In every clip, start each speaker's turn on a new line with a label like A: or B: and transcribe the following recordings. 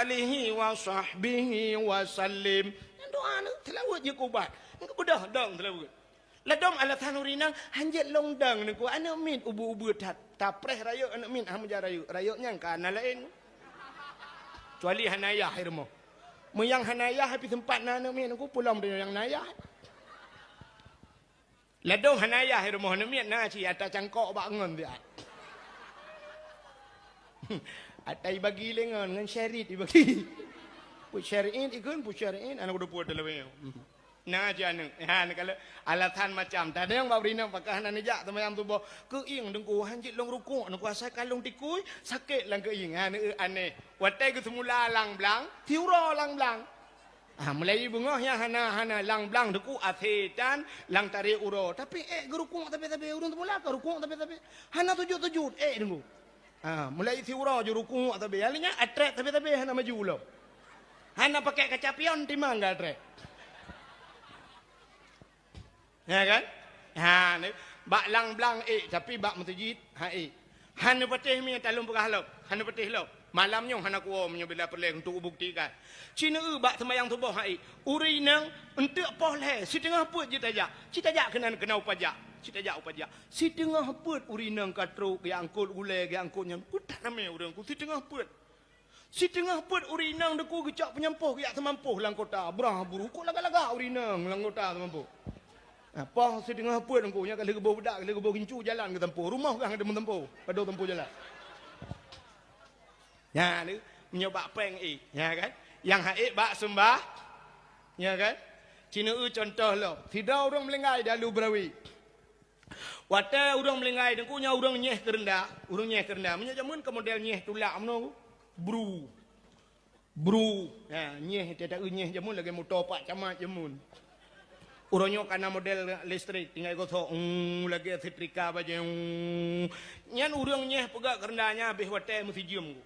A: alihi wa sahbihi wa sallim. Doa ni telawat je kubat. Engkau bedah dang telawat. Ladong ala tanurinang hanjat long dang ni ku anak min ubu-ubu tapreh raya anak min ham raya. Raya nyang kana lain. Kecuali hanayah hirmo. Muyang hanayah api tempat anak min ku pulang dengan yang nayah. Ladong hanayah hirmo anak min na ci atas cangkok bangun dia. Atai bagi lengan dengan syarit dibagi. Put syaritin ikun put syaritin anak udah puat dalam ni. Nah jangan, kalau alatan macam tadi yang bawa rina pakai hanan nejak temayang tu bawa keing dengku hanjit long rukuk nak kuasa kalung tikui sakit lang keing aneh. Watai ke semula lang blang, tiura lang blang. Mulai bunga yang hana lang blang deku athetan lang tarik uro. Tapi gerukuk tapi urun semula ke rukuk tapi hana tujuh dengku. Mulai tiura je rukuk tapi alinya atret tapi hana maju lo. Hana pakai kaca pion timang enggak atret. Ya kan? Ni bak lang blang tapi bak masjid hana patih mi talung pegah lo. Hana patih lo. Malamnya hana kuo menyo bila perleng untuk buktikan. Cina bak semayang tubuh uri nang entek poh le setengah put je tajak. Citajak kena upajak. Citajak upajak. Setengah put uri nang katruk yang angkut gule yang angkutnya. Ku tak nama urang ku setengah put. Setengah put uri nang deku gecak penyampuh yak semampuh lang kota. Brah buru kok laga-laga uri nang lang kota semampuh. Apa setengah put engkau nya kalau gebau bedak kalau gebau kincu jalan ke tempuh rumah kan ada tempuh pada tempuh jalan. Ya ni menyoba peng ya kan yang bak sembah ya kan Cina contoh lo tidak orang melengai dalu berawi wata orang melengai dengku nya orang nyeh kerendah menyo jamun ke model nyeh tulak mno bru ya nyeh tidak nyeh jamun lagi motor pak camat jamun. Uronyo karena model listrik tinggal goto lagi setrika baje nyan urang nyeh pegak kerendahnya habis wate mesti jium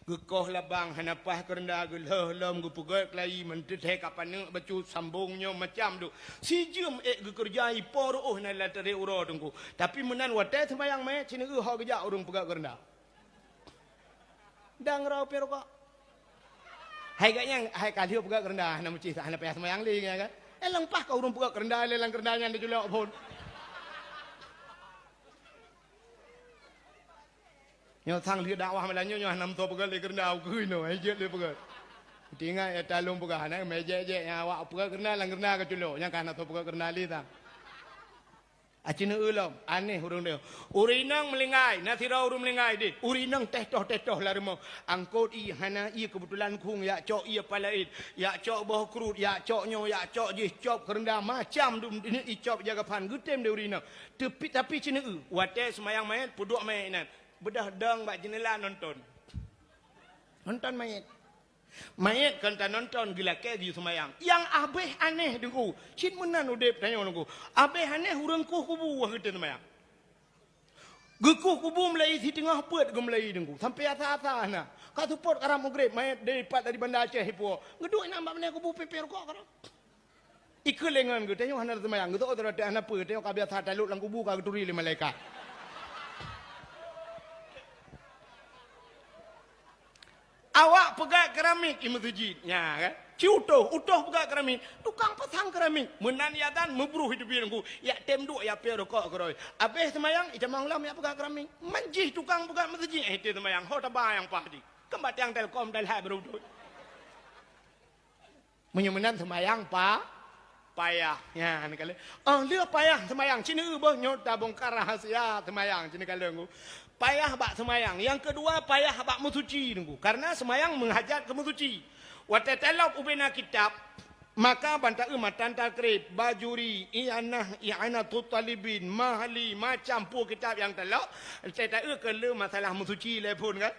A: gekoh labang hanapah kerendah geleh lom gu pegak kelai mentethe kapan bacu sambungnya macam tu si jium gekerjai poroh na latare uro tunggu tapi menan wate sembayang me cina ho gejak urang pegak kerendah dang rau pero kok hai gaknya hai kaliu pegak kerendah na mesti hanapah sembayang li kan elang pah kau urung pegak kerendah lelang kerendahnya dia julak pun. Nyo sang lihat dakwah melanyo nyo nam to pegak le kerendah kui no ai jet le pegak. Tinggal ya talung pegak na meje je yang awak pegak kerendah lang kerendah ke julak yang kana to pegak kerendah li ta. Acina ulam aneh urung dia. Urinang melingai na sira urung melingai di. Urinang tehtoh larimo. Angkot hana kebetulan kung ya cok palaid. Ya cok boh krut ya cok nyo ya cok je cop kerendah macam dum ini cop jaga pan gutem de urinang. Tapi cina wate semayang mayat puduk mayat nan. Bedah dang bak jendela nonton. Nonton mayat. Mayat kan tak nonton gila ke di semayang. Yang abeh aneh dengku. Cin menan udep tanya dengku. Abeh aneh urang kubu wah kita semayang. Gekuh kubu melai di tengah put gemlai dengku. Sampai asa-asa na. Katu pot karam maghrib mayat daripat dari Bandar Aceh hipo. Ngeduk nampak meneh kubu peper kok karam. Ikut lengan gue tanya hana semayang. Gitu otro ada anak pe tanya kabiasa taluk lang kubu ka turi le malaikat. Awak pegak keramik masjid ya kan ciutoh pegak keramik tukang pasang keramik menan yadan membruh hidup birengku ya temduk ya pe rokok keroi abeh semayang ijamang lam ya pegak keramik manjih tukang pegak masjid itu semayang ho tabayang pahdi kembat yang telkom dal ha berudut menyemenan semayang payah ya ni kali dia payah semayang cina beuh nyota bongkar rahasia semayang cina kali engku payah bak semayang. Yang kedua payah bak mensuci nunggu. Karena semayang menghajat ke mensuci. Watatalab ubena kitab maka bantah matan takrib bajuri i'anah tutalibin mahali macam pu kitab yang telak saya ke le masalah mensuci le pun kan.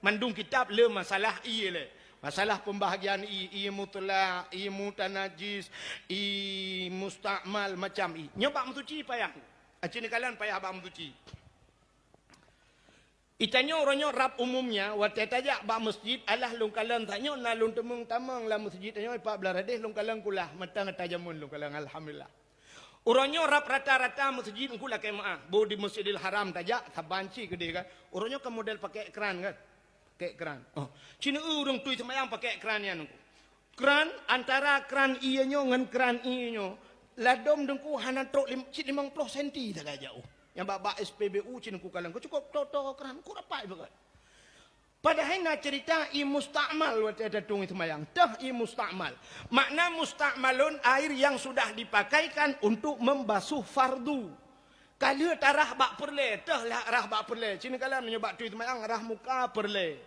A: Mandung kitab le masalah le. Masalah pembahagian i mutlak, i mutanajis, i mustakmal macam i. Nyobak mensuci payah. Acini kalian payah bak mensuci. Itanya orangnya rap umumnya waktu tajak bak masjid alah lung kalang tanya na lung temung tamang lah masjid tanya 14 hadis lung kalang kulah matang tajamun lung kalang alhamdulillah. Orangnya rap rata-rata masjid kulah kemaah bo di Masjidil Haram tajak sabanci gede kan. Orangnya ke model pakai ekran kan. Pakai keran. Oh, Cina urang tu semayang pakai keran ni nungku. Keran antara keran ianya dengan keran ianya. Ladom dengku hana trok 50 cm tak jauh. Yang bak SPBU Cina ku kalang. Kau cukup toto keran. Kau dapat bagai. Padahal nak cerita i mustakmal waktu ada tung semayang. Dah i mustakmal. Makna mustakmalun air yang sudah dipakaikan untuk membasuh fardu. Kalau tarah bak perle, dah lah rah bak perle. Cina kalam menyebab tu semayang rah muka perle.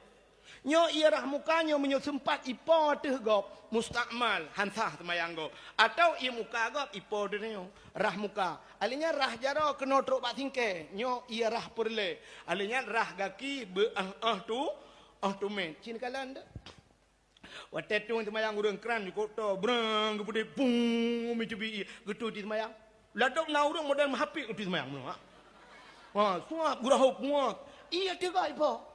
A: Nyo ia rah mukanya menyo sempat ipo teh gop mustakmal hansah semayang go. Atau ia muka gop ipo denyo rah muka. Alinya rah jaro kena truk bak tingke. Nyo ia rah perle. Alinya rah gaki be tu men. Cina kalam dah. Waktu tu semayang urang keran di kota brang gede pung micubi gitu di semayang. Ladok na urang modal mahapik gitu semayang no. Ha, suap gurahop muak. Iya tiga ipo.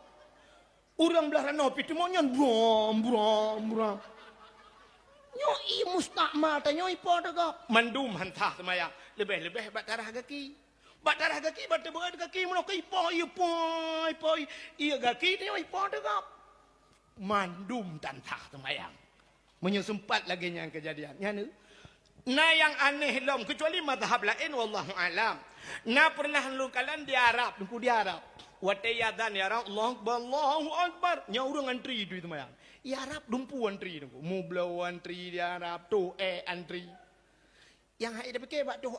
A: Urang belah rano pitu monyan brom. Nyo i mustakmal ta nyo ipo daga. Mandum hantah semayang. Lebih bat darah gaki. Bat darah gaki bat berat gaki mono ke ipo iya gaki nyo ipo daga. Mandum tantah semayang. Menyesempat lagi yang kejadian. Nya nu. Nah yang aneh lom kecuali mazhab lain wallahu alam. Nah pernah lu kalian di Arab, di Arab. Watayadan ya Allah, Allahu Akbar. Nya urang antri itu mayang. Ya Arab dumpu antri tu. Mu blau antri di Arab tu antri. Yang hai dah pakai bak tu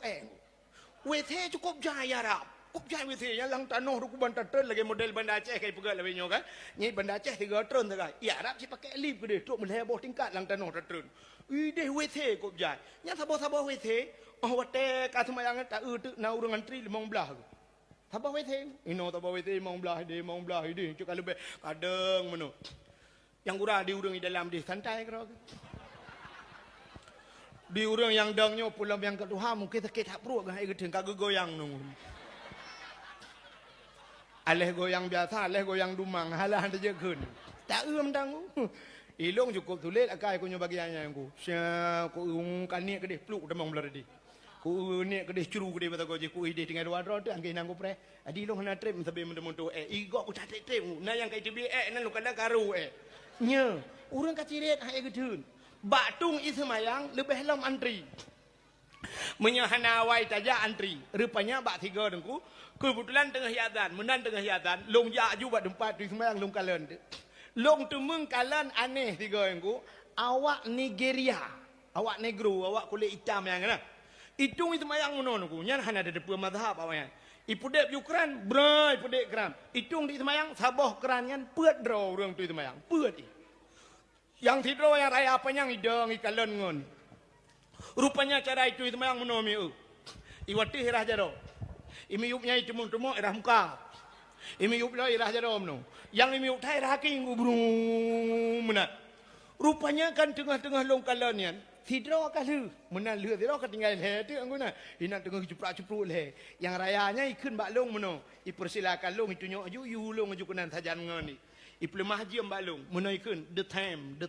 A: WC cukup jaya Arab. Cukup jaya WC yang lang tanoh du kuban tatun lagi model banda Aceh kai pegal lawe nyo kan. Ni banda Aceh 3 trun tak. Ya Arab si pakai lift gede tu meleboh tingkat lang tanoh tatun. Ide WC cukup jaya. Nya sabo-sabo WC. Oh wate ka semayang tak tu na urang antri 15. Tabah wete, ino tabah wete mau belah ide, cuk kalau be kadang meno. Yang gura di urang di dalam di santai kero. Di urang yang dangnya pulang yang kedua mungkin sakit hak perut gai gedeng kagak goyang nung. Aleh goyang biasa, aleh goyang dumang, halah anda jekeun. Tak eum dang. Ilong cukup tulis akai ku nyo bagiannya aku. Sia ku kani kedeh pluk demang belar di. Ku ni kedeh curu kedeh mata goje ku ide tinggal dua rod angke nang ku pre. Adi long na trip sabe mendem tu igok ku catek trip na yang kai tibi nan lu kada karu Nya, urang kaciret hai gedeun. Batung ismayang lebih lam antri. Menyahanawai saja antri. Rupanya bak 3 dengku. Kebetulan tengah hiadan, menan tengah hiadan, long ya ju bak tempat di semayang long kalen. Long temeng kalen aneh 3 dengku. Awak Nigeria, awak negro, awak kulit hitam yang kana. Itu semayang mono ku. Nyan hana ada depa mazhab awaknya. Ipudep Ukraine, brai ipudep keran. Itung di semayang saboh keran nyan peut draw urang tu semayang. Peut. Yang tidro yang raya apa yang idang ikalen ngon. Rupanya cara itu semayang mono mi. Iwati hirah jaro. Imi yupnya itu mun irah muka. Imi yup lo irah jaro mono. Yang imi yup thai irah king brum menat. Rupanya kan tengah-tengah long kalen nyan. Tidro kalu, menan leu tidro ketinggal le tu angguna. Ina tengah ceprak-cepruk le. Yang rayanya ikun bak long meno. Ipersilakan long itu nyo aju yu long aju kenan sajan ngoni. Iplemah jiem bak long. Meno ikun the time.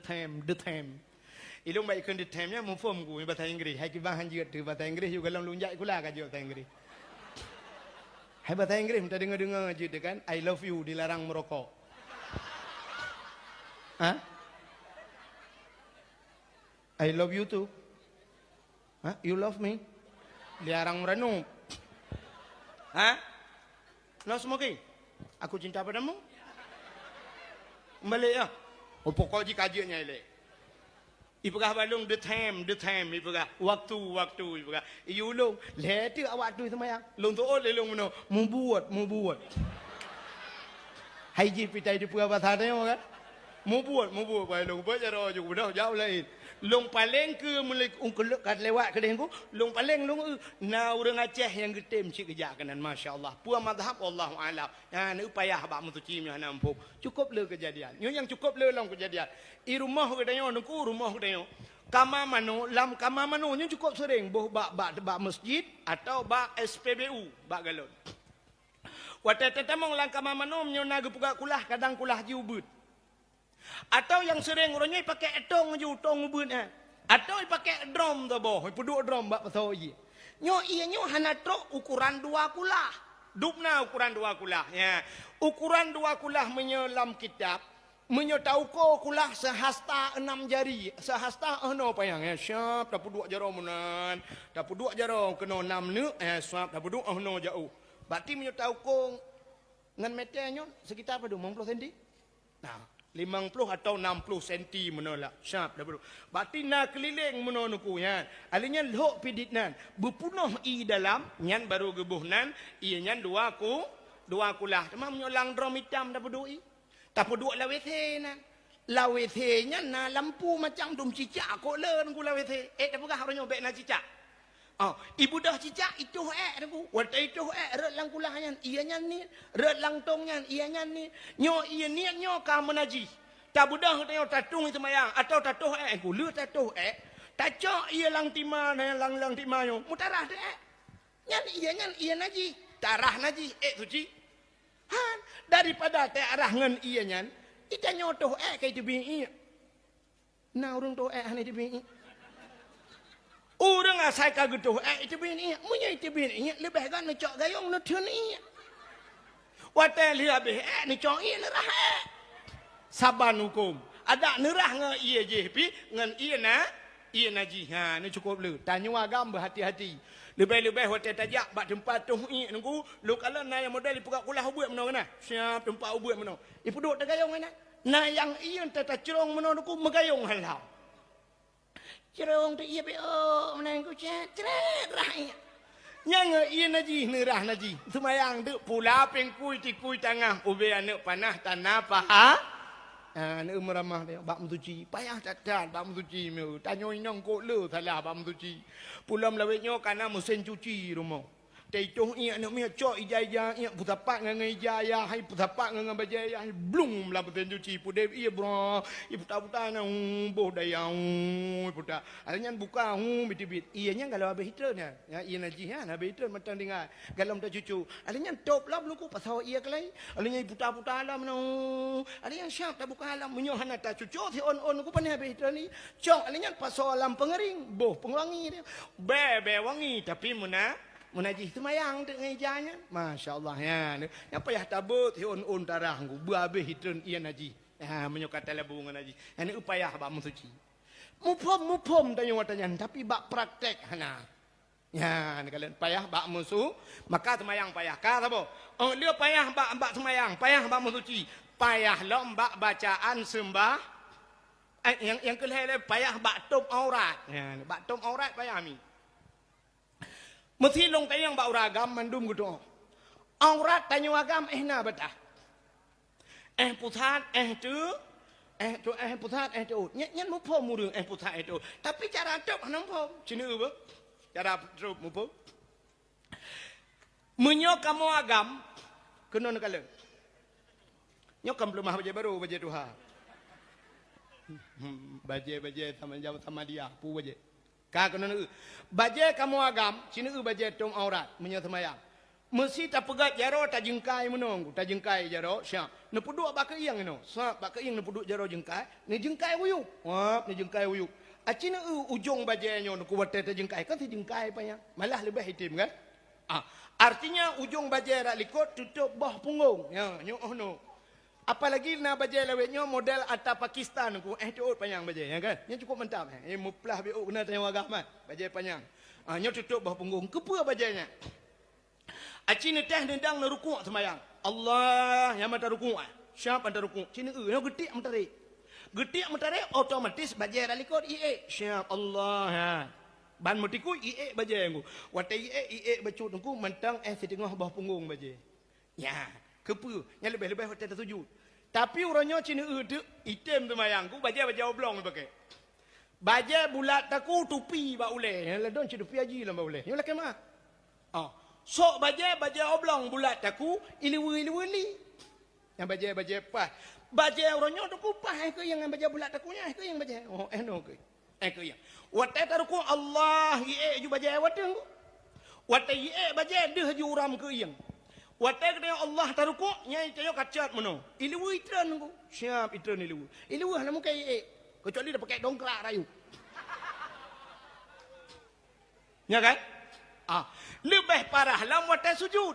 A: Ilong bak ikun the time nya mufom ku bahasa Inggeris. Hai ki bahan jiat tu bahasa Inggeris juga long lunjak kula ka bahasa Inggeris. Hai bahasa Inggeris minta dengar-dengar je kan. I love you dilarang merokok. Ha? I love you too. Huh? You love me? Dilarang merenung. Hah? No smoking? Aku cinta padamu? Balik ya? Oh pokok jika kajiannya ile. Ipegah balung the time ipegah waktu ipegah. Iulung letu awak tu semayang. Long tu le long meno mu buat. Hai ji pitai di puga bahasa dia kan? Mu buat balung baca ju dah jauh lain. Long paling ke mulai ungkeluk kat lewat ke dengku. Long paling long na urang Aceh yang getem cik kejak kanan masya-Allah. Puan mazhab Allahu a'lam. Ya ni upaya bak mutuci mi nampuk. Cukup le kejadian. Nyo yang cukup le long kejadian. I rumah ke dayo nungku rumah ke dayo. Kama mano nyo cukup sering bak masjid atau bak SPBU bak galon. Waktu tetamong lang kama mano nyo naga puga kulah kadang kulah jiubut. Atau yang sering orangnya pakai etong je utong ubun Atau pakai drum tu boh, peduk drum bak pasau ye. Nyo hana trok ukuran 2 kulah. Dupna ukuran 2 kulah ya. Ukuran 2 kulah menyelam kitab Menyo tahu ko kulah sehasta 6 jari. Sehasta no payang syap dapat 2 jaro menan. Dapat 2 jaro kena 6 ne syap dapat 2 no jauh. Berarti menyo tahu ko ngan meternya sekitar pada 50 cm. Nah, 50 atau 60 cm menolak. Syap dapat. Berarti nak keliling menonuku ya. Alinya lok pidit nan. Berpunuh i dalam nyan baru gebuh nan, ia nyan dua kulah. Cuma menyo lang drum hitam dapat 2 i. Tapi dua lawethe na. Lawethenya na lampu macam dum cicak kok len ku lawethe. Tak pegah orangnya baik na cicak. Ibu dah cicak itu aku. Waktu itu red lang kulahnya. Ianya ni red lang tongnya. Ianya ni. Nyo iya ni nyo kamu naji. Tak budah tanya tatung itu mayang atau tatuh aku lu tatuh tacok iya lang tima na lang tima yo. Mutarah deh. Nyan iya naji. Tarah naji suci. Han daripada te arah ngan iya nyan ita nyotoh kai tibi na urang to hani tibi urang asai ka gitu tibi munya tibi lebih kan cok gayong no thun wate lia be ni cok nerah saban hukum ada nerah ngan iya je pi ngan iya naji ha ni cukup lu tanya agam berhati-hati. Lebih-lebih hotel tajak bak tempat tu nunggu lu kalau na yang model dipukat kulah ubuat meno kena siap tempat ubuat meno ipu duk tegayong kena na yang ieu tata cerong meno nuku megayong halau cerong tu iya be menang ku cetret rahia nyang ieu naji nerah naji semayang tu pula pengkui tikui tangah ube anak panah tanah paha ne meramah dia bak mensuci payah cacat bak mensuci meu tanyo inong ko le salah bak mensuci pulam lawetnya kana mesin cuci rumah Taitoh ia nak mia cok ijaya ia putapak ngan ijaya hai putapak ngan bajaya hai blum la puten cuci pude ia bro ibu puta na boh daya puta alanya buka bitibit ianya kalau habis hitrnya ya ia naji ha habis hitr macam dengar galam tak cucu alanya top lah luku pasal ia kelai alanya puta lah meno alanya syap tak buka alam menyo hana tak cucu si on ku pandai habis hitr ni cok alanya pasal alam pengering boh pengwangi dia be wangi tapi Munajih tu mayang tu ngejanya. Masya Allah ya. Yang payah tabut hiun tarah ku berhabis hitun ia naji. Ha menyukat labu naji. Ini upaya bak mensuci. Mupom tanya watanya tapi bak praktek hana. Ya, ni kalian payah bak musuh maka semayang payah. Ka sabo? Oh dia payah bak semayang, payah bak mensuci. Payah lom bak bacaan sembah. Yang kelihatan payah bak top aurat. Ya, bak top aurat payah mi. Mesti long tayang bau ragam mandum gitu. Aurat tanya agam na betah. Pusat tu pusat tu. Nyan mupom murung pusat itu. Tapi cara top hanam pom. Cina apa? Cara top mupom. Menyok kamu agam kena nakala. Nyok kamu belum baje baru baje Tuhan. Baje sama dia pu baje. Kak kena baje kamu agam sini baje tong aurat menyemayang mesti tak pegat jaro tak jengkai menong tak jengkai jaro syah ne puduk bak keing no sa bak keing ne puduk jaro jengkai ne jengkai uyuk ni jengkai uyuk acina ujung baje nyo ku wate tak jengkai kan si jengkai payang malah lebih hitam kan artinya ujung baje rak likut tutup bawah punggung ya nyo no. Apalagi nak baje lawetnya model atas Pakistan ku tu panjang baje ya kan. Nya cukup mantap muplah biu benar tanya wagamat baje panjang. Nya tutup bawah punggung. Kepa bajenya. Acina teh dendang na rukuk semayang. Allah yang mata rukuk. Siapa mata rukuk? Cina nya getik mentari. Getik mentari otomatis baje ralikot siap Allah ya. Ban mutiku baje aku. Watai bacut aku mentang setengah bawah punggung baje. Ya. Kepa yang lebih-lebih hotel tersujud. Tapi orangnya Cina tu item tu mayang ku baja oblong pakai. Baja bulat taku tupi ba uleh. Yang ladon Cina tupi haji lah ba uleh. Yang lakan mah. Sok baja oblong bulat taku iliwi. Yang baja pas. Baja orangnya tu ku pas ke yang baja bulat takunya ke yang baja. No ke. Ke yang. Watai taruku Allah ju baja wateng ku. Watai baja deh ju uram ke yang. Watak dia Allah taruku nyai tayo kacat meno. Ilu itran ku. Siap itran ilu. Ilu hana muka kecuali dah pakai dongkrak rayu. Ya kan? Lebih parah lam watak sujud.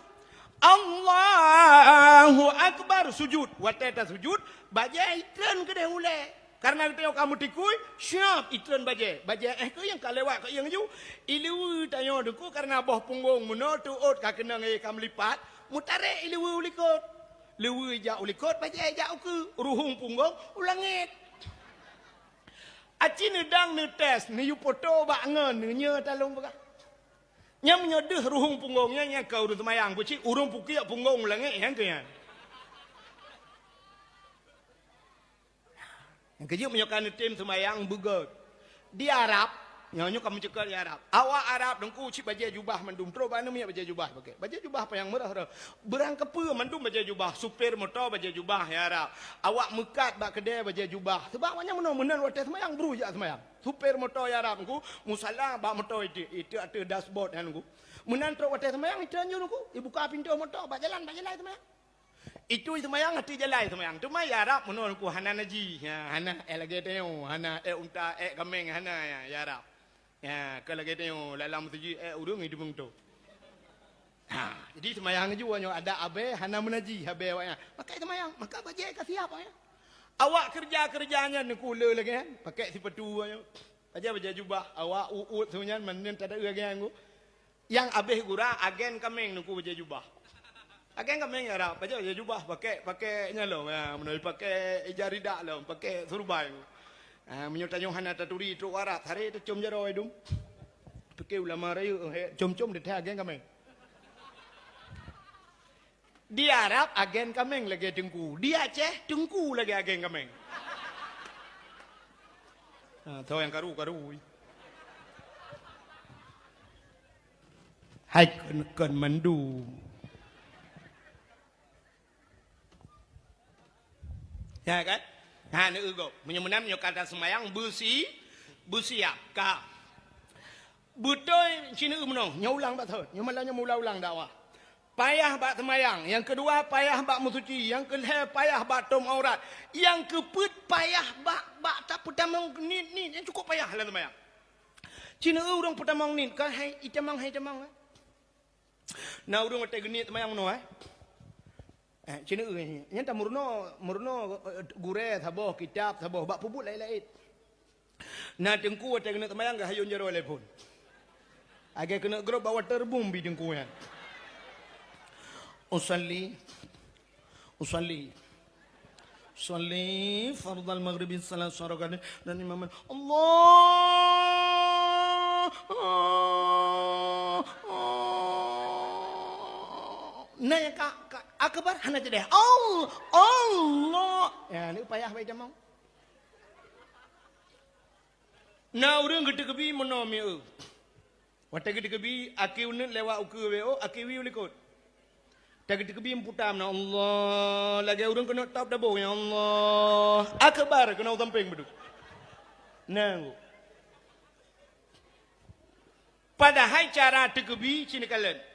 A: Allahu Akbar sujud. Wateta sujud, baca itren ke dah ulai. Karena kita kamu tikui, siap itren baca. Baca ke yang kalewat ke yang ju. Ilu tanya duku karena boh punggung muno tu ot ka kena ngai kam lipat, mutare ilu ulikot. Lewi ja ulikot baca ja ke ruhung punggung ulangit. Aci nedang ne tes ni yu foto ba ngen nya talung ba. Nya menyodeh ruhung punggungnya nya kau urut mayang puci urung puki punggung ulangit yang ke yang. Yang kejut menyokan tim semayang bugot. Di Arab, nyonya kamu cekal di Arab. Awak Arab dengku cip baca jubah mandum. Terus mana punya baca jubah pakai. Baca jubah apa yang murah. Berang kepa mandum baca jubah. Supir motor baca jubah ya Arab. Awak mekat bak kedai baca jubah. Sebab banyak menan waktu semayang berujak semayang. Supir motor ya Arab nengku musala bak motor itu ada dashboard kan nengku. Menan terus waktu semayang itu anjur nengku. Ibu buka pintu motor bak jalan semayang. Itu semayang hati jalan semayang. Tu mai Arab menurut ku hana naji. Ya, hana lagi tengok, hana unta kameng hana ya Arab. Ya, kalau lagi tengok dalam tuji urung hidup tu. Ha, jadi semayang juga nyo ada abe hana menaji abe awaknya. Pakai semayang, maka baca kasih apa ya? Awak kerjanya ni kula lagi kan. Pakai sepetu ayo. Baca jubah awak uut sebenarnya menen tak ada lagi aku. Yang abe gura agen kameng nuku baca jubah. Agen kami Arab, baca jubah pakai nyalo, menol pakai jarida lo, pakai surbai. Menyutanya hana taturi tu Arab, hari tu cum jaro idum. Pakai ulama rayu, cum detah agen kami. Di Arab agen kami lagi tengku, di Aceh tengku lagi agen kami. Tahu yang karu. Hai kan mandu. Ya kan? Ha ni ugo. Menyemenam nyo kata semayang bersiap ka. Betul sini umno, nyo ulang tak tahu. Nyo malah nyo ulang dakwah. Payah bak semayang, yang kedua payah bak musuci, yang ketiga payah bak tom aurat, yang keempat payah bak tak putamang ni yang cukup payah lah semayang. Cina urang putamang ni kan hai itamang. Na urang mate genit semayang no Cina ni, yang tak murno gure saboh kitab saboh bak pubut lain. Na tengku ada kena temayang ke hayun jero telefon. Agak kena grup bawa terbum bi tengku kan. Usalli fardal maghrib salat syarakat dan imam Allah nah yang akbar hana jadi Allah ya ni payah baik jamang na urang gede kebi monomi wata gede kebi aki unut lewat uku weo aki wi ulikot tak gede kebi emputam na Allah lagi urang kena top dabo ya Allah akbar kena utamping beduk nah padahal cara tekebi cini kalian.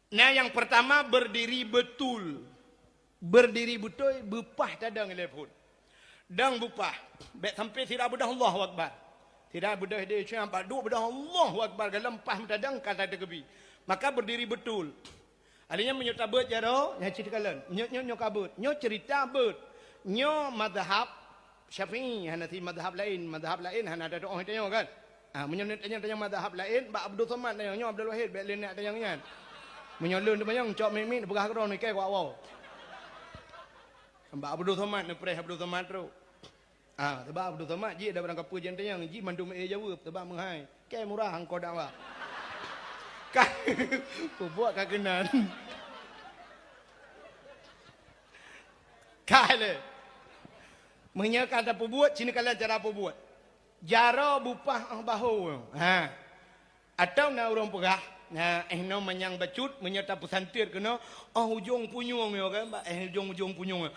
A: Nah yang pertama berdiri betul bupah tadang telefon. Dang bupah. Baik sampai tidak bedah Allahu Akbar. Tidak bedah dia campak duk bedah Allahu Akbar dalam pah tadang kata tekebi. Maka berdiri betul. Alinya menyota bet jaro nya cerita kalian. Nyo kabut. Nyo cerita bet. Nyo mazhab Syafi'i Hanafi mazhab lain hana ada doa tanya kan. Menyonat tanya mazhab lain Pak Abdul Somad tanya nyo Abdul Wahid baik lain nak tanya kan. Menyolun tu banyak cok mimik berah kron ni kai kwa wow. Mbak Abdul Somad ni preh Abdul Somad tu. Sebab Abdul Somad ji ada barang kapur jen tayang ji mandum jawab sebab menghai. Kai murah hangko dak wa. Kan buat kagenan. Kale. Menyak kata buat sini kalian cara buat. Jaro bupah bahu. Atau na urang pegah. Nah, no menyang bacut menyata pesantir kena hujung punyung ya kan hujung punyung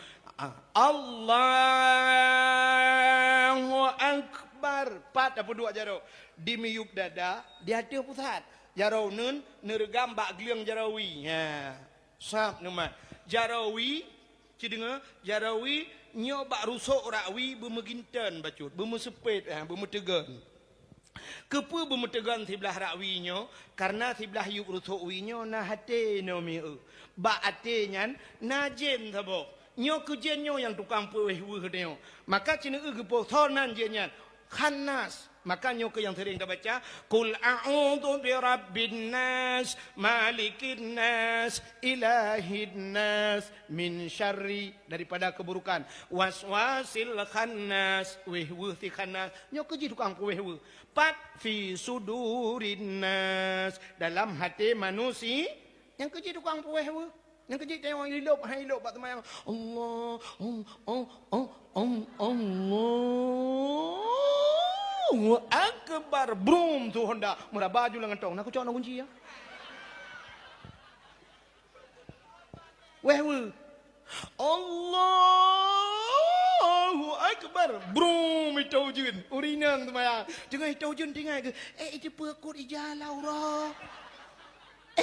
A: Allahu Akbar pat apa dua jaro di miyuk dada di hati pusat jaro nun nergam bak gliang jarawi sap nama jarawi cidenga jarawi nyo bak rusuk rawi bemeginten bacut bemesepet bemetegan Kepu bermetegan sebelah rakwinya karena sebelah yuk rusuk winyo nah hati no mi ba ate-nyan najen sabo nyo kujenyo yang tukang puih wuh maka cina kepo sonan jenyan khanas. Maka nyo ke yang sering kita baca Qul a'udhu bi rabbin nas malikin nas ilahin nas min syarri daripada keburukan waswasil khannas weh si khannas nyo ke tukang weh pat fi sudurin nas dalam hati manusia yang ke tukang weh yang kecil tengok hidup bat temayang Allah Allahu akbar brum tu Honda murah baju lengan tong nak cok nak kunci ya weh Allahu akbar brum itu jun urinang tu maya jangan itu jun tinggal ke itu pekut ija laura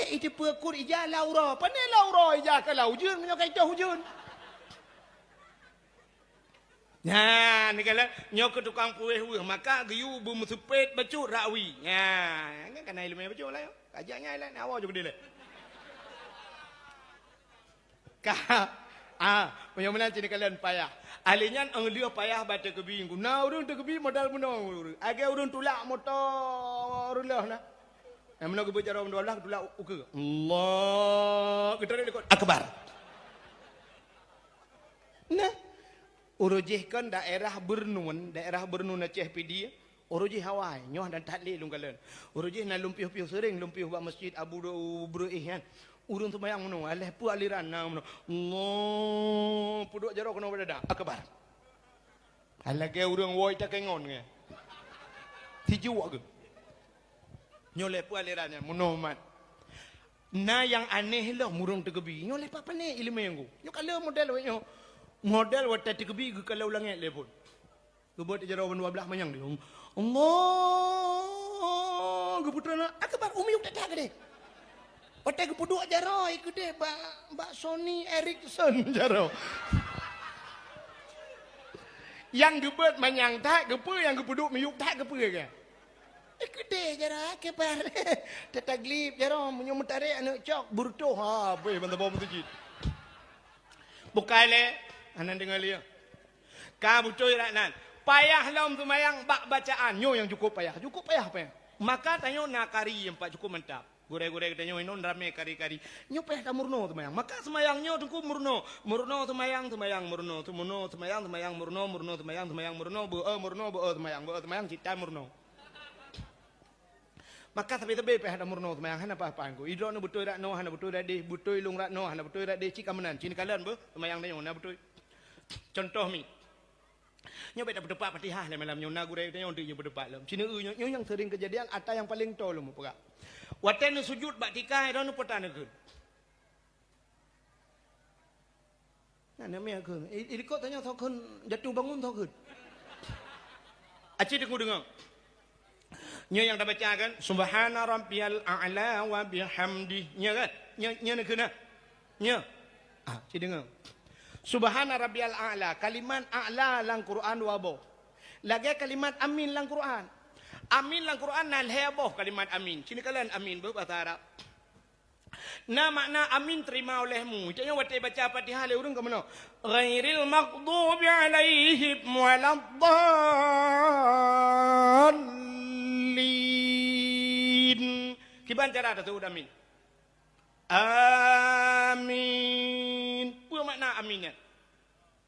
A: itu pekut ija laura pandai laura ija ke lau jun menyo kai itu jun. Nah, ni kalau nyok ke tukang kuih maka giu bermusupet bacu rakwi. Ya, kan kena ilmu bacu lah. Kajaknya lah, awak juga dia. Punya mana cini kalian payah. Alinya dia payah baca kebi. Nah, urun tu kebi modal menang. Agak urun tulak motor lah nah. Yang mana kebi cara mendolah tulak uke. Allah, kita ni akbar. Nah. Urujihkan daerah Bernun Aceh PD, urujih Hawaii, nyoh dan tahlil lung kalian. Urujih na lumpiuh-piuh sering lumpiuh buat masjid Abu Bruih kan. Urun sembahyang meno, aleh pu aliran na meno. Allah, puduk jaro kena pada akbar. Alah ke urang woi tak kengon ke. Tiju ke. Nyoleh pu aliran meno mat. Na yang aneh lah murung tegebi. Nyoleh pa pane ilmu yang go. Nyo kala model we nyo. Model watak kebi kalau langit lepon. Kebuat jarawan 12 manyang dia. Allah, keputra nak akbar umi tak tak deh. Watak kepuduk jaro ikut deh Mbak Sony Ericsson jaro. Yang gebet manyang tak gepe yang kepuduk miuk tak gepe ke. Ikut deh jara kebar. Tetaglip jaro menyumutare anak cok burto ha boleh bantu bom tu jit. Bukale anan dengar dia. Kamu cuy raknan. Payah lom tumayang bak bacaan. Nyo yang cukup payah. Cukup payah apa ya? Maka tanyo nak kari yang pak cukup mantap. Gore-gore kita nyo inon rame kari-kari. Nyo payah ka murno tumayang. Maka semayang nyo tungku murno. Murno tumayang murno. Tumuno tumayang murno tumayang murno. Murno tumayang cita murno. Maka tapi payah murno tumayang hana apa-apa angko. Idro no betul rak no hana betul rak deh. Betul lung rak no hana betul rak deh cik kamenan. Cini kalian tumayang tanyo na betul. Contoh mi. Nyo beda berdebat Fatihah lah malam nyo na gurau tanya untuk nyo berdebat lah. Cina nyo yang sering kejadian ata yang paling tol mu pega. Watan nu sujud bak tikai ro nu potan ke. Nah namanya ke. Ikut tanya thokun jatuh bangun thokun. Aci dengar. Nyo yang dah baca kan subhana rabbiyal a'la wa bihamdi. Nya kan? Nya nak kena. Nya. Ci dengar. Subhana rabbiyal a'la, kalimat a'la lang Quran wabo. Lagi kalimat amin lang Quran. Amin lang Quran nal heboh kalimat amin. Sini kalian amin bahasa Arab. Na makna amin terima olehmu. Jangan wate baca Fatihah le urang ke mana? Ghairil maghdubi alaihim waladdallin. Kiban cara tu amin. Amin. Apa makna aminnya?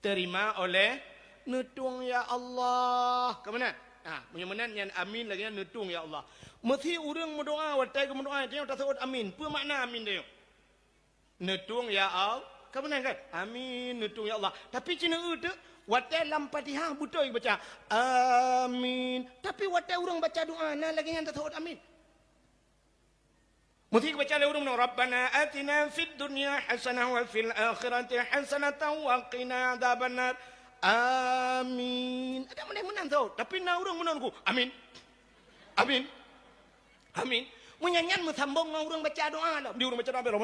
A: Terima oleh nutung ya Allah. Ke mana? Menyamanan yang amin lagi nutung ya Allah. Mesti orang berdoa, watai ke berdoa, dia tak sebut amin. Apa makna amin dia? Nutung ya Allah. Ke mana kan? Amin, nutung ya Allah. Tapi cina itu, watai lam Fatihah betul baca amin. Tapi watai orang baca doa, nah lagi yang tak sebut amin. Mesti baca le urang Rabbana atina fid dunya hasanah wa fil akhirati hasanah wa qina adzabannar. Amin. Ada menang tau, tapi na urang menangku. Amin. Amin. Amin. Munyanyan mesambung ngau urang baca doa lah. Di urang baca doa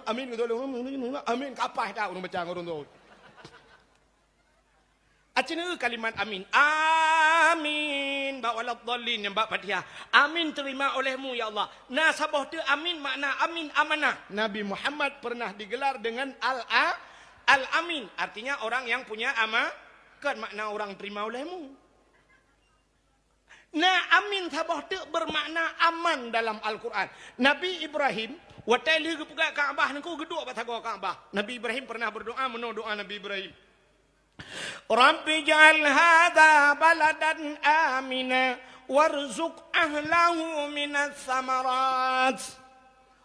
A: amin gitu. Amin kapah dah urang baca urang tu. Acina kalimat amin. Amin.
B: amin ba waladdallin yang bab Fatihah. Amin terima olehmu ya Allah. Nasabah tu amin makna amin amanah.
A: Nabi Muhammad pernah digelar dengan
B: Al-amin artinya orang yang punya kan makna orang terima olehmu. Nah amin sabah tu bermakna aman dalam Al-Quran. Nabi Ibrahim watai li ke Kaabah nangku geduk bat hago Kaabah. Nabi Ibrahim pernah berdoa doa Nabi Ibrahim. Rabbi ja'al hadha baladan amina warzuq ahlahu minas samarat.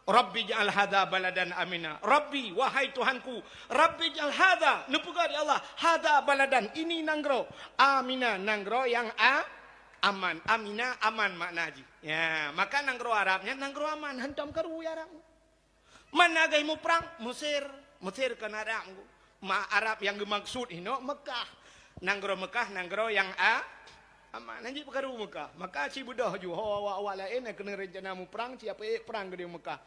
B: Rabbi ja'al hadha baladan amina. Rabbi wahai Tuhanku, Rabbi ja'al hadha nupugar ya Allah, hadha baladan ini nanggro amina nanggro yang aman. Amina aman makna haji. Ya, maka nanggro Arabnya nanggro aman. Hentam karu ya Arab. Mana gaimu perang? Mesir kan Arab. Arab yang dimaksud ini Mekah. Nanggro Mekah, nanggro yang aman. Nanti perkaru Mekah. Maka si budah ju awak lain kena rencana mu perang, siapa perang ke Mekah.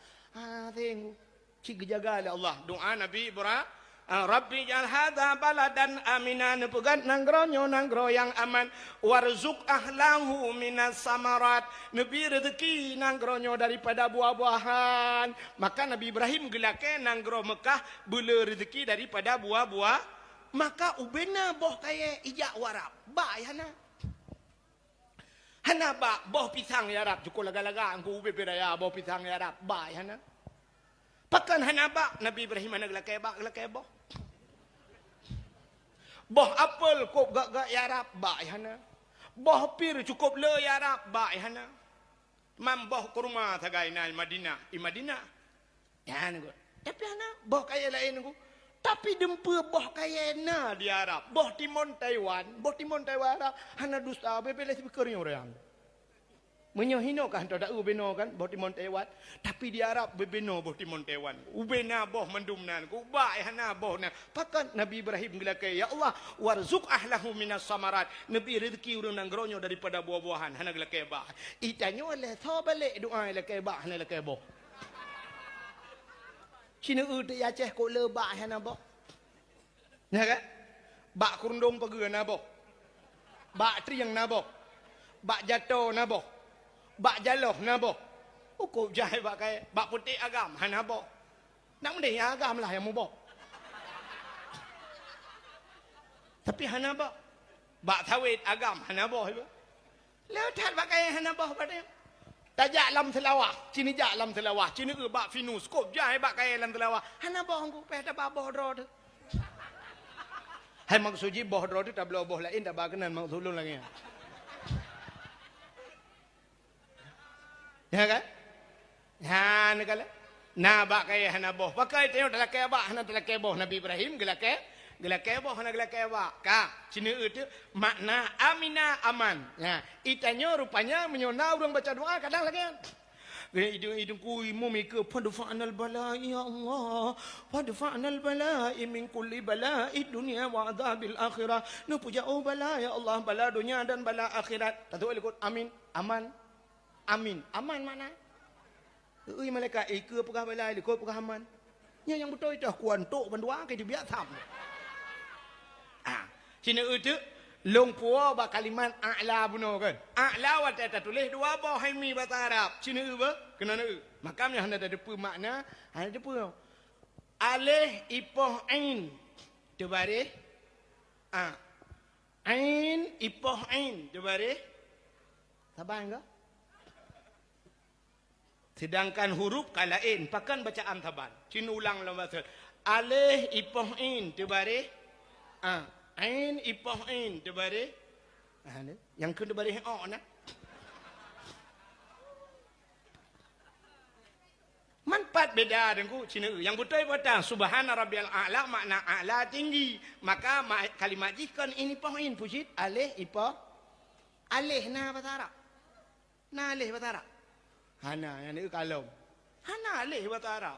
B: Tengok. Si jaga Allah. Doa Nabi Ibrahim. Rabbi ja'al hadha baladan aminan pegan nanggronyo nanggro yang aman warzuq ahlahu minas samarat nabi rezeki nanggronyo daripada buah-buahan. Maka Nabi Ibrahim gelake nanggro Mekah bela rezeki daripada buah-buah. Maka ubena boh kaya ijak warap ba yana hana ba boh pisang ya rap cukup laga-laga angku ube pedaya boh pisang ya rap ba yana pakan hana ba Nabi Ibrahim mana gelake boh boh apel kop gak ya rap ba yana boh pir cukup le ya rap ba yana mam boh kurma tagai na Madinah ya nego tapi hana boh kaya lain nego tapi dempa boh kaya na di Arab boh Timon Taiwan Arab hana dusta bebele speakernya orang menyohino kan tak ubeno kan boh Timon Taiwan tapi di Arab bebeno boh Timon Taiwan ubena boh mendumnan ku ba hana boh na pakan Nabi Ibrahim gelakai ya Allah warzuq ahlahu minas samarat nabi rezeki urang nangronyo daripada buah-buahan hana gelakai ba itanyo le thabale doa gelakai ba hana gelakai boh Cina tu Aceh kau lebak hana boh. Ya kan? Bak kurundung pegera na boh. Bak triang na boh. Bak jatuh na boh. Bak jaloh na boh. Kau jahil bak kaya. Bak putih agam hana boh. Nak mending agam lah yang mu boh. Tapi hana boh. Bak tawid agam hana boh. Lehat bak kaya hana boh pada. Tajak lam selawah, cini jak lam selawah, cini bak finus, kop jai bak kaya lam selawah. Hana boh angku peh tak boh dro tu. Hai maksud ji boh dro tu tak boleh boh lain tak bak kenan maksud ulun lagi. Ya kan? Ha ni kala. Na bak kaya hana boh. Pakai tengok dalam kaya bak hana dalam kaya boh Nabi Ibrahim gelak boh hana gelak bak. Ka, cini itu makna amina aman. Ya, itanyo rupanya menyona orang baca doa kadang lagi. Hidung kui mumika fadfa'nal bala'i ya Allah. Fadfa'nal bala'i min kulli bala'i dunia wa adzabil akhirah. Nu puja bala ya Allah, bala dunia dan bala akhirat. Tahu ikut amin, aman. Amin. Aman mana? Malaikat ke pegah bala ikut pegah aman. Yang betul itu kuantuk bandua ke dia biasa. Cina itu long puo ba kalimat a'la buno kan. A'la wat tak tulis dua bah haimi bahasa Arab. Cina ba kena na. Makamnya hanya ada depa makna, hanya depa. Alif ipoh ain. Tebare ain ipoh ain. Tebare sabar enggak? Sedangkan huruf kalain pakan bacaan taban. Cina ulang dalam bahasa. Alif ipoh ain. Tebare ain ipoh ain tebare yang ke tebare na manfaat beda dengan Cina yang betul betul subhana rabbiyal a'la makna a'la tinggi maka kalimat jikan ini ipoh ain pujit alih ipoh alih na bahasa Arab na alih bahasa Arab hana yang ni kalau hana alih bahasa Arab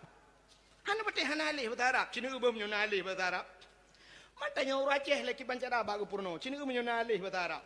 B: hana betul hana alih bahasa Arab Cina ubah menyuna alih bahasa Arab matanya orang Aceh lagi pancara bagu purno. Cina ke menyuna alih bahasa Arab.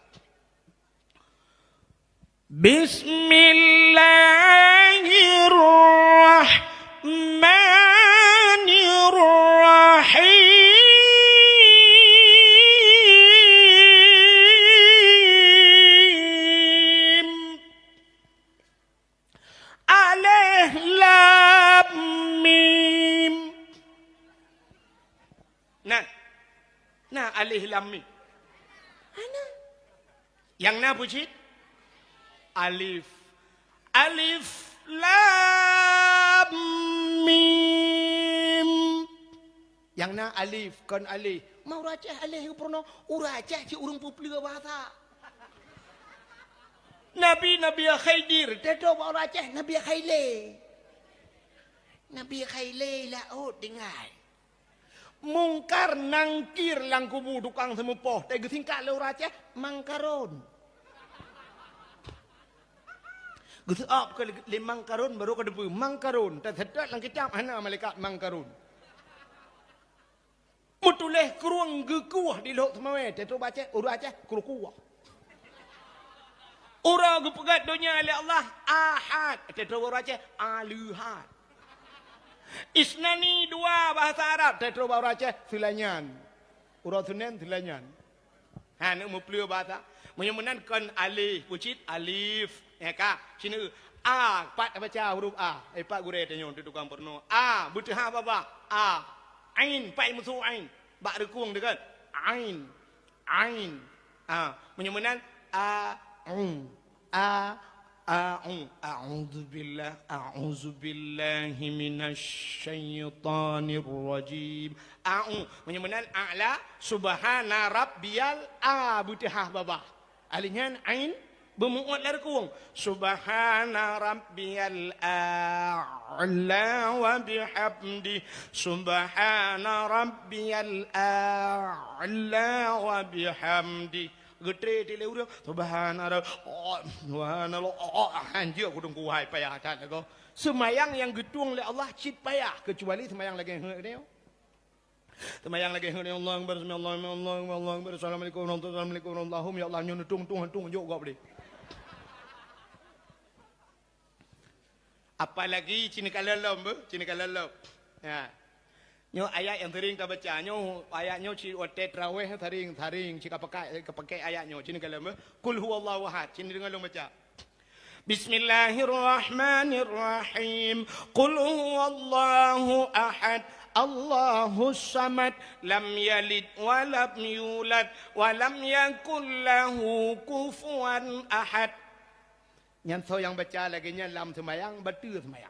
B: alif lam mim. Ana. Yang na pucit? Alif. Alif lam mim. Yang na alif kon alif. Mau racah alif purno uracah ci urung pupli bahasa. Nabi Khaidir teto mau racah Nabi Khaile. Nabi Khaile lah dengar. Mungkar nangkir lang kubu tukang semupoh. Tega singkat le racah mangkaron. Gutu up ke limang karun baru ke debu mangkarun. Tak sedat lang kitab hana malaikat mangkarun. Mutuleh keruang gekuah di lok semawe. Tetu baca urut aja kurukuah. Ura gepegat dunia oleh Allah ahad. Tetu urut aja aluhad. Isnani dua bahasa Arab. Tetu urut aja silanyan. Urut sunan silanyan. Nak muplu bahasa. Menyemunan kon alif pucit alif. Ya kak. Sini a pat baca huruf a. Pak gure tanya untuk tukang porno. A butuh apa? A. Ain, pai musuh ain. Bak rekung dekat. Ain. Ain. Menyemunan A'udzu billahi minasyaitonir rajim. Menyemunan a'la subhana rabbiyal butihah babah. Alinyan ain bermuat lah rekung. Subhana rabbiyal a'la wa bihamdi. Subhana rabbiyal a'la wa bihamdi. Getre di leu subhanallah. Anjir aku tunggu hai payah tak kau. Semayang yang getung oleh Allah cit payah kecuali semayang lagi dia. Semayang lagi dia Allah akbar Allah akbar assalamualaikum warahmatullahi wabarakatuh. Ya Allah nyon tung jok kau boleh. Apalagi cini kalalom ya. Nyo ayat yang sering kita baca nyo ayatnya ci otet raweh sering cika pakai ayatnya cini kalalom kul huwallahu ahad cini dengar lo baca Bismillahirrahmanirrahim Qul huwallahu ahad Allahus samad lam yalid wa lam yulad wa lam yakul lahu kufuwan ahad. Nyan so yang baca lagi nya lam semayang betul semayang.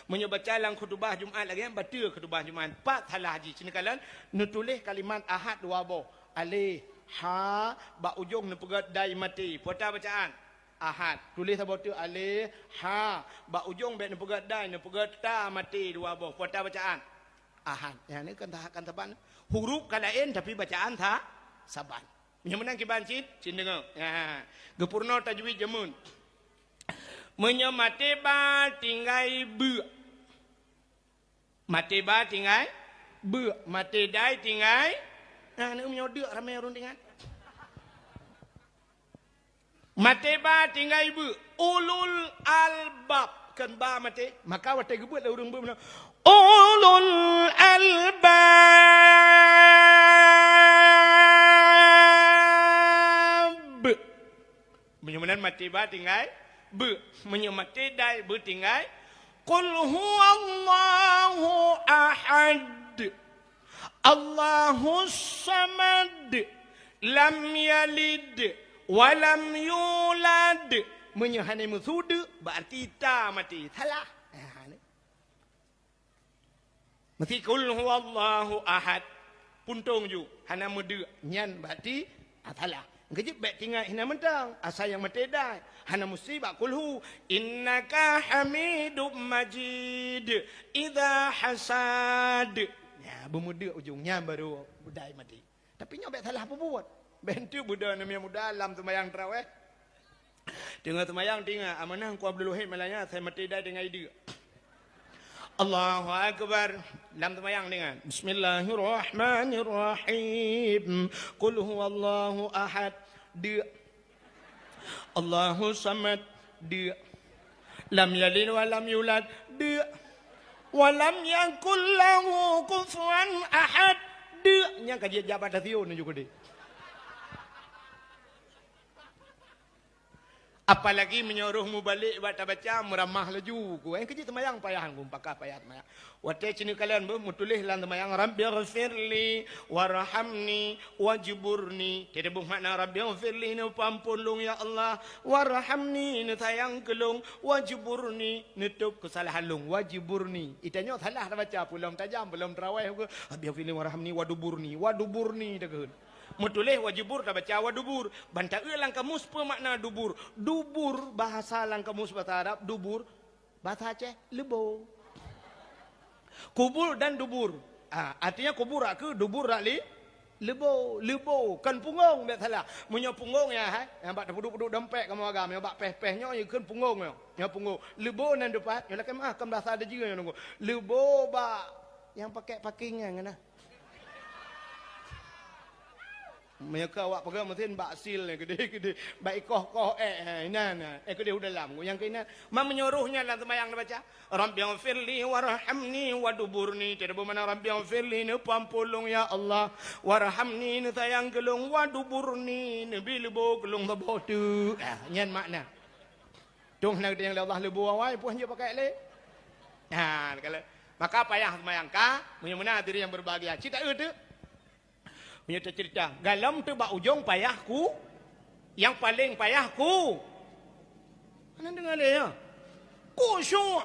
B: Menyo baca lang khutbah Jumaat lagi betul khutbah Jumaat. Pak salah haji sini kalian nutulis kalimat ahad dua bo. Alif ha ba ujung nepegat dai mati. Puata bacaan ahad. Tulis apa tu alif ha ba ujung be nepegat dai nepegat ta mati dua bo. Puata bacaan ahad. Ya ni kan taban. Huruf kalain tapi bacaan ta saban. Yang menang kiban cit dengar. Ya. Gepurno tajwid jamun. Menyemate ba tinggai bu. Mate ba tinggai bu. Mate dai tinggai. Nah, ni menyodek ramai orang tinggal. Mate ba tinggai bu. Ulul albab. Kan ba mate. Maka wate gebut lah urung bu. Ulul albab. Menyemanan mate ba tinggai. Menyemati dai bertinggai Qul huwallahu ahad Allahus samad lam yalid wa lam yulad. Menyahani musud berarti ta mati salah. Mesti qul huwallahu ahad puntung ju hana mudu nyan berarti salah. Ngejip baik tinggal hina mentang asal yang mati dai hana musibah kulhu innaka hamidum majid idza hasad ya bermuda ujungnya baru budai mati tapi nyobek salah apa buat bentu budak namanya muda dalam sembahyang tarawih tengah sembahyang tinggal amanah ku Abdul Wahid malanya saya mati dai dengan ide Allahu akbar dalam sembahyang dengan Bismillahirrahmanirrahim Qul huwallahu ahad dia Allahu samad dia lam yalid wa lam yulad dia wa lam yakul lahu kufuwan ahad dia nya kaji jabat sion juga dia Apalagi menyuruhmu balik baca-baca meramah laju ku. Yang kerja temayang payahan ku pakai payah temayang. Watai cini kalian mutulis lan temayang Rabbighfirli warhamni wajburni. Tidak buh makna Rabbighfirli ni pampun lung ya Allah, warhamni ni sayang kelung, wajburni ni tup kesalahan lung, wajburni. Itanya salah dah baca belum tajam belum terawih ku. Rabbighfirli warhamni waduburni dah. Mutulih wajibur dah baca wadubur. Bantah lang kamus apa makna dubur? Dubur bahasa lang kamus bahasa Arab, dubur bahasa Aceh lebo. Kubur dan dubur. Artinya kubur ke dubur li lebo kan punggung tak salah. Munyo punggung ya yang bak duduk dompet kamu agam yang bak peh-pehnya kan punggung ya punggung. Lebo nan depan ya lakan kan bahasa ada juga yang nunggu. Lebo bak yang pakai pakingan ngana. Mereka awak pegang mesin baksil ni gede-gede baik koh inan gede dalam yang kena mam menyuruhnya dalam sembahyang baca Rabbighfirli warhamni waduburni tidak bermakna Rabbighfirli ni pampulung ya Allah warhamni ni sayang gelung waduburni ni bilbo gelung tabo tu nyan makna tung nak yang Allah lebu awai puan je pakai le kalau maka payah sembahyang ka menyemuna diri yang berbahagia cerita itu punya cerita. Galam tu bak ujung payahku. Yang paling payahku. Mana dengar dia ya? Kusyuk.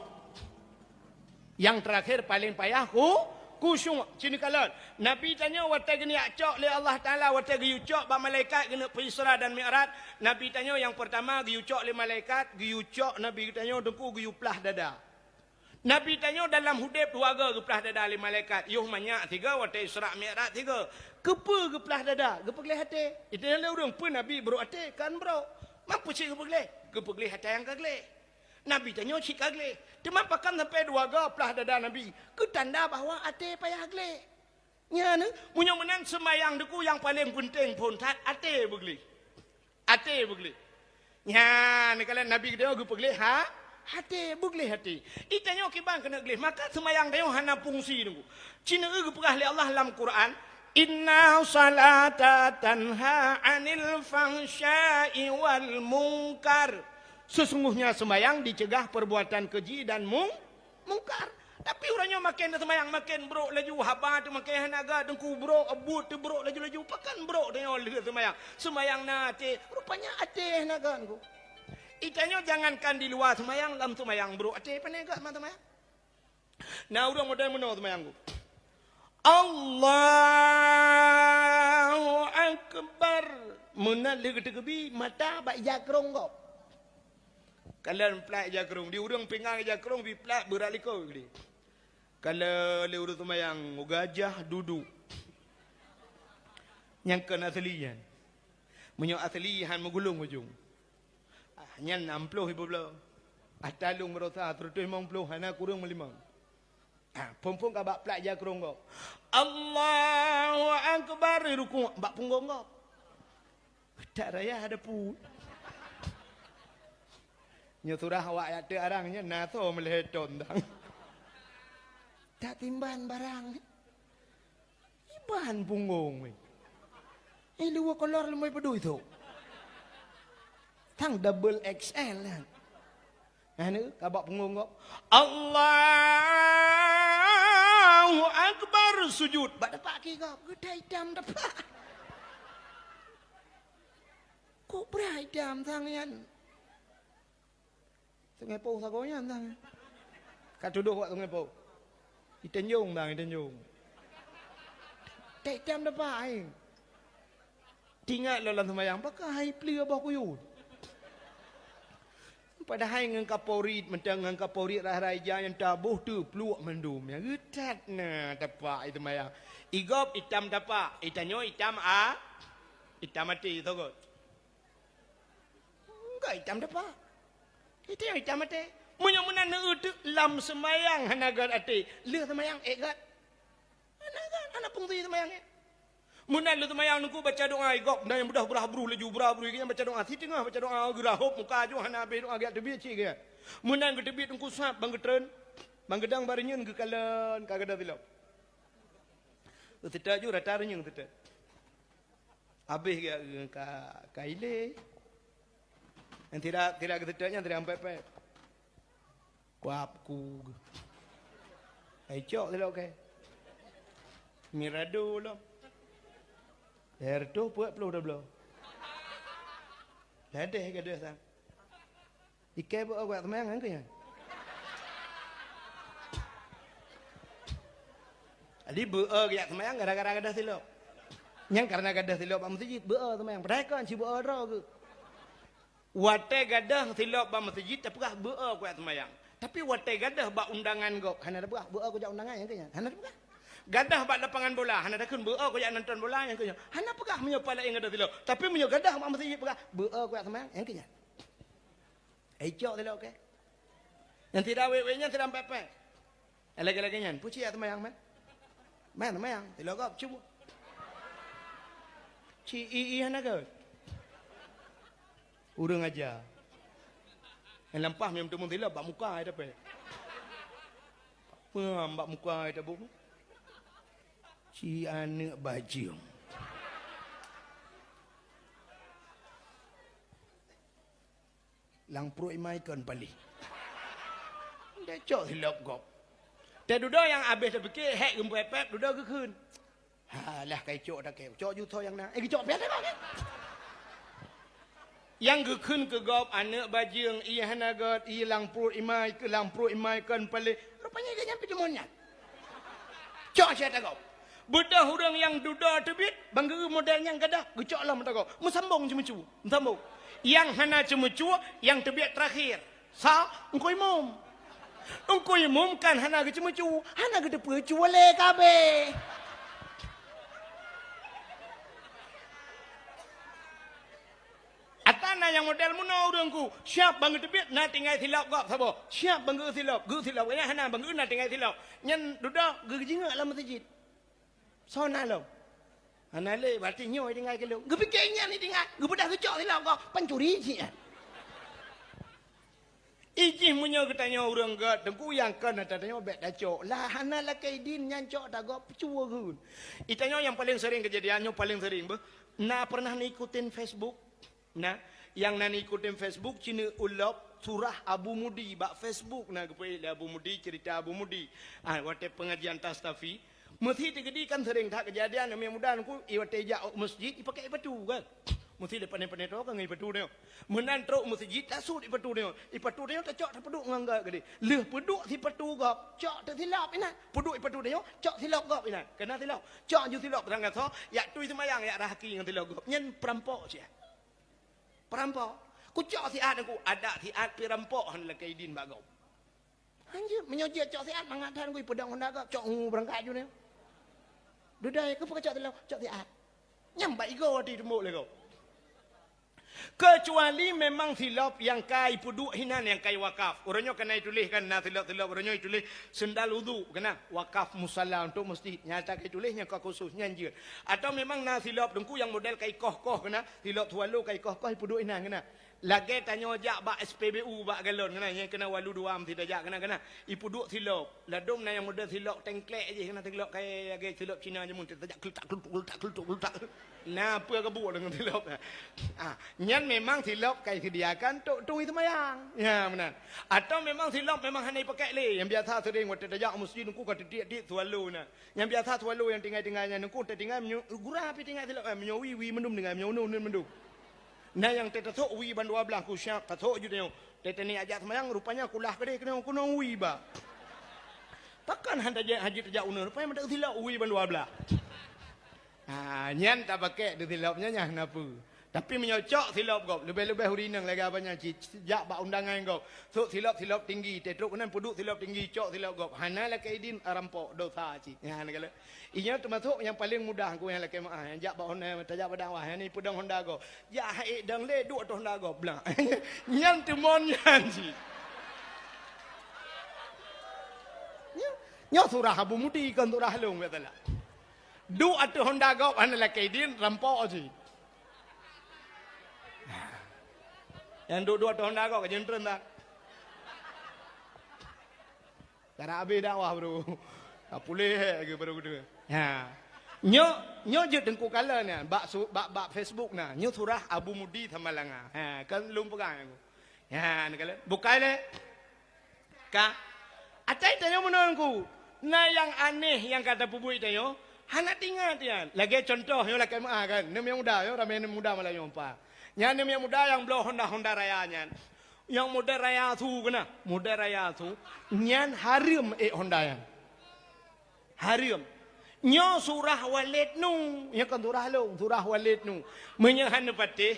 B: Yang terakhir paling payahku. Kusyuk. Sini kalat. Nabi tanya watai gini acok oleh Allah Ta'ala. Watai giyu cok bak malaikat gini Isra dan Mi'raj. Nabi tanya yang pertama giyu cok oleh malaikat. Giyu cok Nabi tanya dengku giyu pelah dada. Nabi tanya dalam hudib dua ga geplah dada oleh malaikat. Yuh banyak tiga watai Isra Mi'raj tiga. Kepa geplah dada, gepeglah hati. Itu yang orang pun Nabi bro hati kan bro. Mampu cik gepeglah? Gepeglah hati yang kagle. Nabi tanya cik kagle. Cuma pakan sampai dua ga pelah dada Nabi. Ketanda bahawa hati payah gle. Nya ne, punya menan semayang deku yang paling penting pun tat hati begli. Hati begli. Nya ne kalau Nabi dia gepeglah hati begli hati. Itanya kiban kena gle. Maka semayang dia hana fungsi deku. Cina gepegah oleh Allah dalam Quran. Inna salata tanha anil fahsya'i wal munkar. Sesungguhnya sembahyang dicegah perbuatan keji dan mungkar. Tapi orangnya makin sembahyang makin bro laju haba tu makin hanaga dengku bro abut tu bro laju pakan bro dengan oleh sembahyang. Sembahyang nate rupanya ate hanaga ku. Itanya jangankan di luar sembahyang dalam sembahyang bro ate panega sembahyang. Nah orang model menol sembahyang ku. Allahu Akbar. Muna lega-tegebi mata bak jakrong kau. Kalau pelak jakrong di urang pinggang jakrong bi pelak beraliko gede. Kalau le urang semayang gajah duduk. Yang kena aslian. Menyo aslian megulung ujung. Nyan 60 ibu bela. Atalung merosa 150 hana kurang melimang. Pompong kabak pelak jakrong kau. Allahu Akbar ruku bak punggung kau. Tak raya ada pu. Nya surah awak ayat arangnya nato meleton dang. Tak timban barang. Iban punggung we. Lu kolor lemai pedu itu. Tang double XL lah. Anu kabak punggung kau. Allahu Akbar sujud. Bak dapat ki kau. Gedai dam dapat. Kok berai dam tangan. Sungai Po sagonya tang. Kat duduk kat Sungai Po. Itenjung tang itenjung. Tak dam dapat ai. Tinggal dalam sembahyang pakai pli abah kuyut. Padahal dengan Kapolri mentang dengan Kapolri raja yang tabuh tu peluak mendum yang getat na tapak itu maya. Igop hitam tapak, itanyo hitam hitam mati tu kot. Enggak hitam tapak. Itu yang hitam mati. Munya-munya neutu lam semayang hanagat ati. Leh semayang egat. Hanagat anak pungti semayang. Munan lu semayang nunggu baca doa igop dan yang mudah berabru laju berabru yang baca doa si tengah baca doa gerahop muka jo hana be doa agak tebit cik ke. Munan ke tebit nunggu sap bang getren. Bang gedang barenyen ke kalan kagada tilap. Tetak ju rata renyeng tetak. Habis ke kaile. Yang tidak ketidaknya tidak sampai. Kuapku. Cok tidak okey. Mirado lo. Herto puak pelu dah belo. Ladeh ke dia sang. Ikai buat awak teman kan kaya. Adi beer ke teman gara-gara gadah silap. Yang karena gadah silap ba masjid beer teman. Mereka si beer dah ke. Wate gadah silap ba masjid tapi kah beer ku teman. Tapi wate gadah ba undangan gop. Hana ada beer ku jak undangan yang kaya. Hana ada gadah ba lapangan bola. Hana ada kun beer ku jak nonton bola yang kaya. Hana pegah menyopala yang gadah silap. Tapi menyo gadah ba masjid pegah beer ku teman yang kaya. Ejok tidak okey. Yang tidak wewe-nya tidak pepe. Lagi-laginya, puci ya teman yang man. Man teman yang tidak kau cuba. Ci hana ke? Urang aja. Yang lampah memang temu tidak bak muka ada pe. Bak muka ada bu. Ci anak bajing. Lang pro imaikan balik. Dia cok hilap gop. Dia duduk yang habis dah fikir hek gempa pep duduk ke kun. Halah kai cok dah ke. Cok juta yang nak. Cok biasa kau kan. Yang ke kun ke gop anak bajing iya hanagat iya lang pro imai ke lang pro imaikan balik. Rupanya dia nyampe di monyet. Cok saya tak gop. Bedah orang yang duduk tebit bangga modelnya gadah. Gecok lah mata gop. Musambung cuma-cuma. Musambung. Yang hana cuma-cuma yang terbiak terakhir. Sa, engkau imam. Engkau imam kan hana ke cuma-cuma. Hana ke depan cuma le kabe. Atana yang model muna orangku. Siap bangga terbiak nak tinggal silap kau sabo. Siap bangga silap. Gu silap. Ini hana bangga nak tinggal silap. Nyan duduk gu jingak lah masjid. So na lo. Anale berarti nyoy dengan ke lu. Gue fikirnya ni dengan. Gue bedah kecok hilang kau pencuri sih. Ijih munyo ketanya orang gat. Tengku yang kan tanya bet dah cok. Lah hana lah kaidin yang cok dah gop cua gun. Itanya yang paling sering kejadiannya paling sering be. Nah pernah ngikutin Facebook. Nah yang nak ngikutin Facebook cina ulap surah Abu Mudi bak Facebook nah kepai Abu Mudi cerita Abu Mudi. Ah waktu pengajian tastafi. Mesti digedi kan sering tak kejadian yang mudah aku iwat tejak masjid dipakai batu kan. Mesti depan tu kan ngai batu dia. Menan truk masjid tak sud batu dia. Batu dia tak cok tak peduk ngangga gede. Leh peduk si batu gap. Cok tak silap ina. Peduk batu dia cok silap gap ina. Kena silap. Cok ju silap berangkat so ya tui semayang ya rahaki ngan silap gap. Nyen perampok sia. Perampok. Ku cok si ad aku ada si ad perampok han la kaidin bagau. Anjir menyojek cok si ad mangatan ku pedang honda gap cok berangkat ju dia. Dudai ke pekacak telau cak tiat. Nyambat ego di tembok lego. Kecuali memang silap yang kai puduk hinan yang kai wakaf. Orangnya kena tuliskan na silap-silap orangnya tulis sendal wudu kena wakaf musalla untuk masjid. Nyata kai tulisnya kau khusus nyanjir. Atau memang na silap dengku yang model kai koh-koh kena silap tualu kai koh-koh puduk hinan kena. Lagi tanya jak bak SPBU bak galon kena yang kena walu dua am tidak jak kena ipu duk silap ladum na yang model silap tengklek je kena silap kayak lagi silap Cina je mun tidak kelutak nah apa kebu dengan silap nyan memang silap kayak sediakan tuk itu mayang ya benar atau memang silap memang hanya pakai le yang biasa sering waktu tajak masjid nungku kata dia tualu na yang biasa tualu yang tinggal-tinggalnya nungku tinggal gurah api tinggal silap menyowi mendum dengan menyonu mendum. Nah yang tetetok wi ban 12 ku syak tetok ju dia. Tete ni ajak semayang rupanya kulah kede kena kuno wi ba. Takkan handa haji tajak unur rupanya mendak silap wi ban 12. Nyan tak pakai di silapnya nyah napa. Tapi menyocok silap kau. Lebih-lebih hurinang lagi apanya jak bak undangan kau. So silap tinggi tetruk kenan puduk silap tinggi cok silap kau. Hana la kaidin rampok dosa ci. Ya kala. Inya termasuk yang paling mudah aku yang laki yang jak bak Honda tajak badawah yang ni pedang Honda kau. Ya hai dang le duk tu Honda kau belang. Nyan tu mon nyan ci. Nyo surah Abu Mudi kan surah long betala. Du atu Honda kau hana la kaidin rampok ci. Yang dua tahun dah kau kejentren tak? Tak habis dakwah bro. Tak boleh ke baru kedua. Ya. nyo je dengku kala ni bak Facebook na nyo surah Abu Mudi Thamalanga kan lum pegang aku ni kala bukai le ka atai tanyo menonku na yang aneh yang kata pubui tanyo hana tinggal dia lagi contoh yo lagi kan nem yang muda yo ramai nem muda malah yo pa nya nem yang muda yang blow Honda raya nya yang muda raya tu kena muda raya tu nyan harim Honda yang harim nyo surah Walid nu yang kan surah Walid nu menyahan patih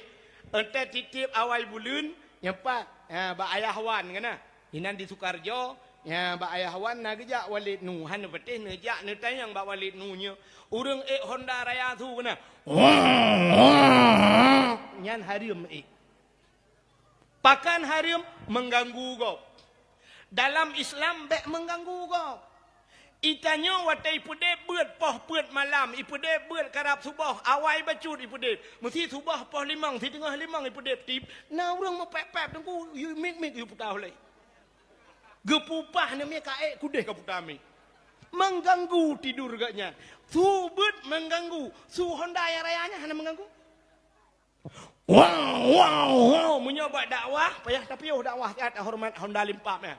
B: ente titip awal bulan yang pak ba ayah wan kana inan di Sukarjo ya ba ayah wan na gejak Walid nu han patih nejak ne tayang ba Walid nu nya urang Honda raya tu kana nyan harim pakan harim mengganggu kau dalam Islam bek mengganggu kau itanyo watai ipude beut poh beut malam ipude beut karab subah awai bacut ipude mesti subah poh limang ti tengah limang ipude tip na urang mau pep-pep tengku you mik you putah lei gepupah ne kae kudeh ka putami mengganggu tidur gaknya su beut mengganggu su Honda rayanya hana mengganggu wow menyoba dakwah payah tapi dakwah tiat hormat Honda limpap ya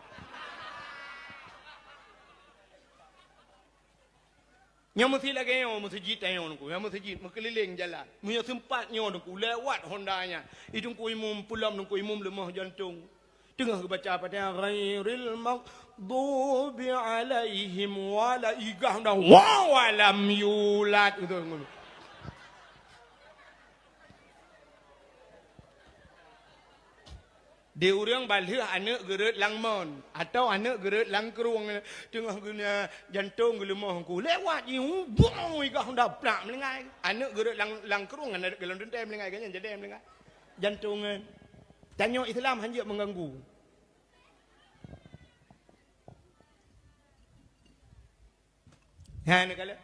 B: yang mesti lagi yang masjid yang aku, yang masjid mengkeliling jalan, punya tempat yang aku lewat Hondanya, itu aku imam pulam, aku imam lemah jantung, tengah baca pada ghairil maghdubi alaihim wala igah dah walam yulad itu. Dia orang balik anak gerat langmon atau anak gerat langkerung tengah guna jantung gelemah aku lewat ni buang ikah dah plak melengai anak gerat langkerung anak gelang dentai melengai kan jadi melengai jantungan tanya Islam hanya mengganggu ha ni kala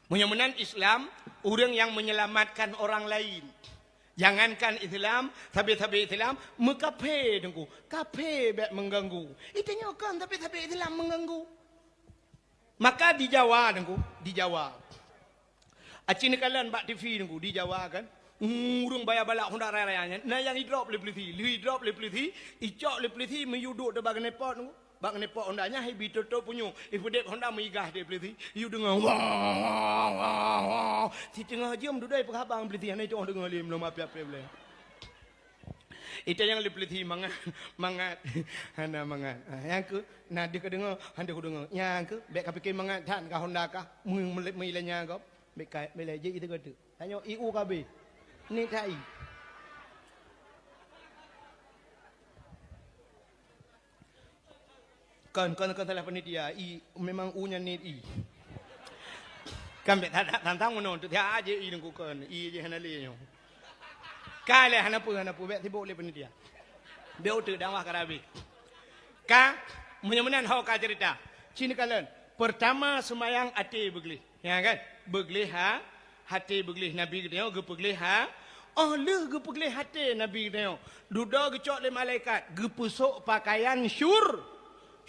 B: menyemenan Islam orang yang menyelamatkan orang lain. Jangankan Islam, tapi Islam mekape dengku. Kape bek mengganggu. Itanya kan tapi Islam mengganggu. Maka di Jawa dengku, di Jawa. Acini kalian bak TV dengku di Jawa kan. Urung bayar balak Honda rayanya. Nah yang drop le polisi, drop le polisi, icok le polisi meyuduk de bagan nepot dengku. Bak nepot Hondanya hebi tutup punyu. Ibu dek Honda mengigah de polisi. You dengar wah. Si tengah jam dudai penghabang polisi yang itu orang dengar lim belum apa-apa boleh. Itu yang le polisi mangat hana mangat. Yang ke nah dia kedengar handa ku dengar. Yang ke bek kapikir mangat tan ka Honda ka meilanya kau. Bek kai melaje itu kata. Tanya IU KB. Ni tai. Kan telah penitia memang U-nya ni I. Kan bet tantang mono tu dia aje I dengku kan I je hana le nyo. Kale hana pu bet tibuk le penitia. Be utu dakwah karabi. Ka menyemenan hau ka cerita. Cini kalian pertama semayang ati begli. Ya kan? Begli hati begli Nabi dia ge begli oh le ge begli hati Nabi dia. Duda ge cok le malaikat ge pusuk pakaian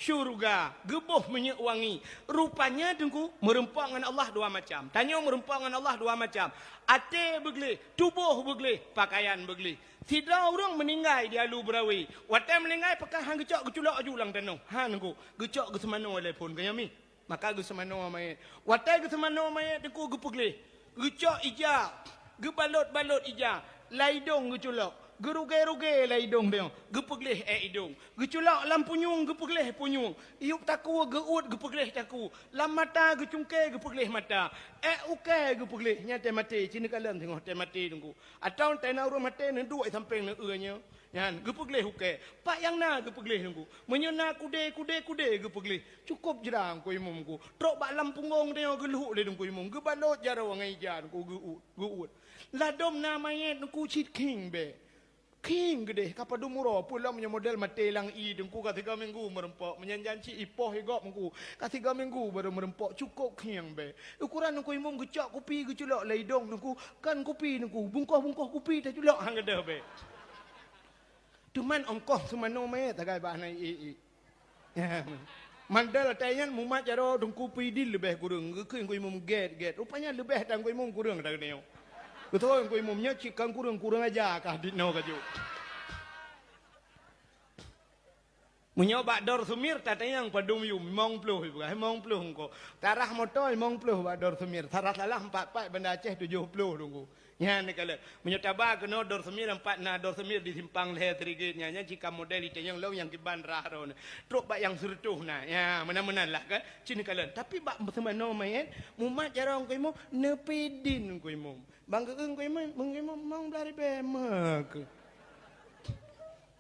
B: syurga, gebuh minyak wangi. Rupanya dengku merempak dengan Allah dua macam. Tanya merempak dengan Allah dua macam. Ate begli, tubuh begli, pakaian begli. Tidak orang meninggal dia lu berawi. Watai meninggal pakai hang gecok geculak aju ulang tanah. Ha dengku, gecok ge semano oleh pun kayami. Maka ge semano mayat. Watai ge semano mayat dengku ge pegli. Gecok ija, ge balot ija, laidong geculak. Geruge-ruge lah hidung dia. Gepegleh hidung. Geculak lam punyung, gepegleh punyung. Iup taku geut, gepegleh taku. Lam mata gecungke, gepegleh mata. Uke gepegleh. Nyata mati. Cina kalian tengok teh mati tunggu. Atau teh nauru mati nendu sampai neurnya. Yan gepegleh uke. Pak yang na gepegleh tunggu. Menyena kude gepegleh. Cukup jerang ku imumku. Trok bak lam punggung dia geluh le tunggu imum. Gebalot jara wangai jar ku geut. Ladom namanya tunggu cheat king be. King gede kapadu muro pulang punya model mati lang I dengku ka 3 minggu merempok menyanjanci ipoh higop mengku ka 3 minggu baru merempok cukup king be ukuran nengku imum gecak kopi geculak laidong nengku kan kopi nengku bungkah kopi tak culak hang gede be Tuman ongkoh semano me tagai bah nai Mandal tayan mumat jaro dengku pidi lebih kurang. Gekeun ku imum get. Rupanya lebih dan ku imum kurang dak neo. Betul ku imumnya cikang kurang aja kah ditno kaju. Menyoba dor sumir tatayang padum yum mong pluh bukan mong pluh engko. Tarah motor mong pluh ba dor sumir. Tarah salah 4 benda Aceh 70 tunggu. Nya ni kala menyotaba kena dor semir 4 na dor semir di simpang leher trigitnya nya jika model itu yang law yang kiban rahron truk bak yang sertuh na ya mana-mana lah kan cini kala tapi bak semano main mumat jarang ko imo nepidin ko imo bangga ko imo mengimo mang dari bemak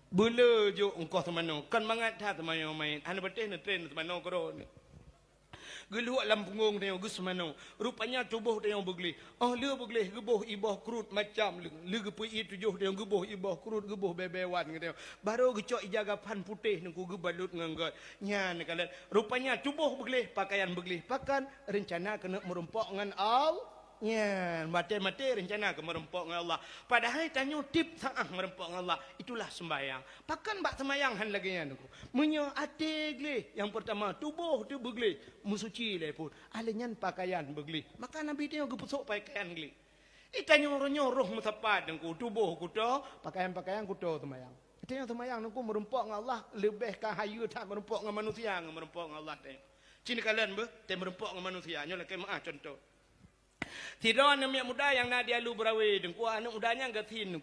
B: bule jo engkau semano kan mangat ha semano main anu betih ne train semano kro geluak lam punggung tengok gus semano rupanya tubuh tengok begli oh le begli gebuh ibah krut macam le gepui tujuh tengok gebuh ibah krut gebuh bebewan tengok baru gecok ijaga pan putih nengku gebalut nganggot nya ne kala rupanya tubuh begli pakaian begli pakan rencana kena merumpok ngan ya, mati-mati rencana ke merempok dengan Allah. Padahal tanya tip saah merempok dengan Allah. Itulah sembahyang. Pakan bak sembahyang han lagi yang aku. Menyo ate gli. Yang pertama tubuh tu begli. Musuci le pun. Alenyan pakaian begli. Maka Nabi dia gepusuk pakaian gli. Itanya roh mesapat aku tubuh ku to, pakaian-pakaian ku to sembahyang. Itanya sembahyang aku merempok dengan Allah lebih kahayu tak merempok dengan manusia, merempok dengan Allah tengok. Cini kalian be, te merempok dengan manusia. Nyolah ke maah contoh. Tidak anak muda yang nak dia lu berawe dengku anak mudanya gatin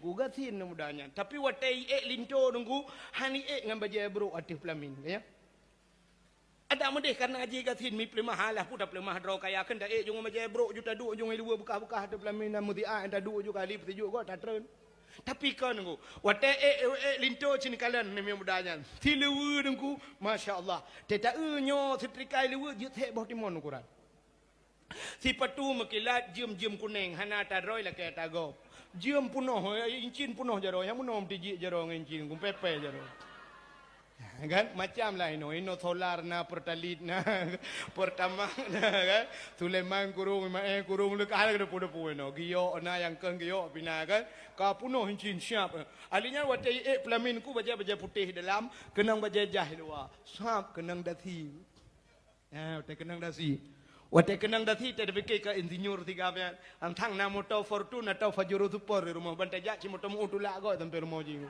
B: mudanya tapi watai linto dengku hani ngan baje bro atih pelamin ya ada mudeh karena aji gatin mi pelemah halah pun dah pelemah draw kaya kan dah jung baje bro juta du jung dua buka ada pelamin dan mudi anda du juga kali petuju kau tak tren tapi kan dengku watai linto cini kalian ni mudanya tilewu dengku masya-Allah teta nyo setrikai lewu jut he boh timon ukuran si patu makilat jam kuning hana taroi la kaya tago jam punoh incin punoh jaro yang munom tiji jaro incin kum pepe jaro kan macam lah ino solar na pertalit na pertama kan Sulaiman kurung kurung le kah ada pudo no gio na yang keng gio bina kan ka punoh incin siap alinya watai pelamin ku baja putih dalam kenang baja jah luar sap kenang dasi watai kenang dasi Watai kenang dati tak fikir ke insinyur tiga pian. Antang na motor Fortune atau Fajro Super di rumah bantai jak cuma temu utulak kau sampai rumah jingu.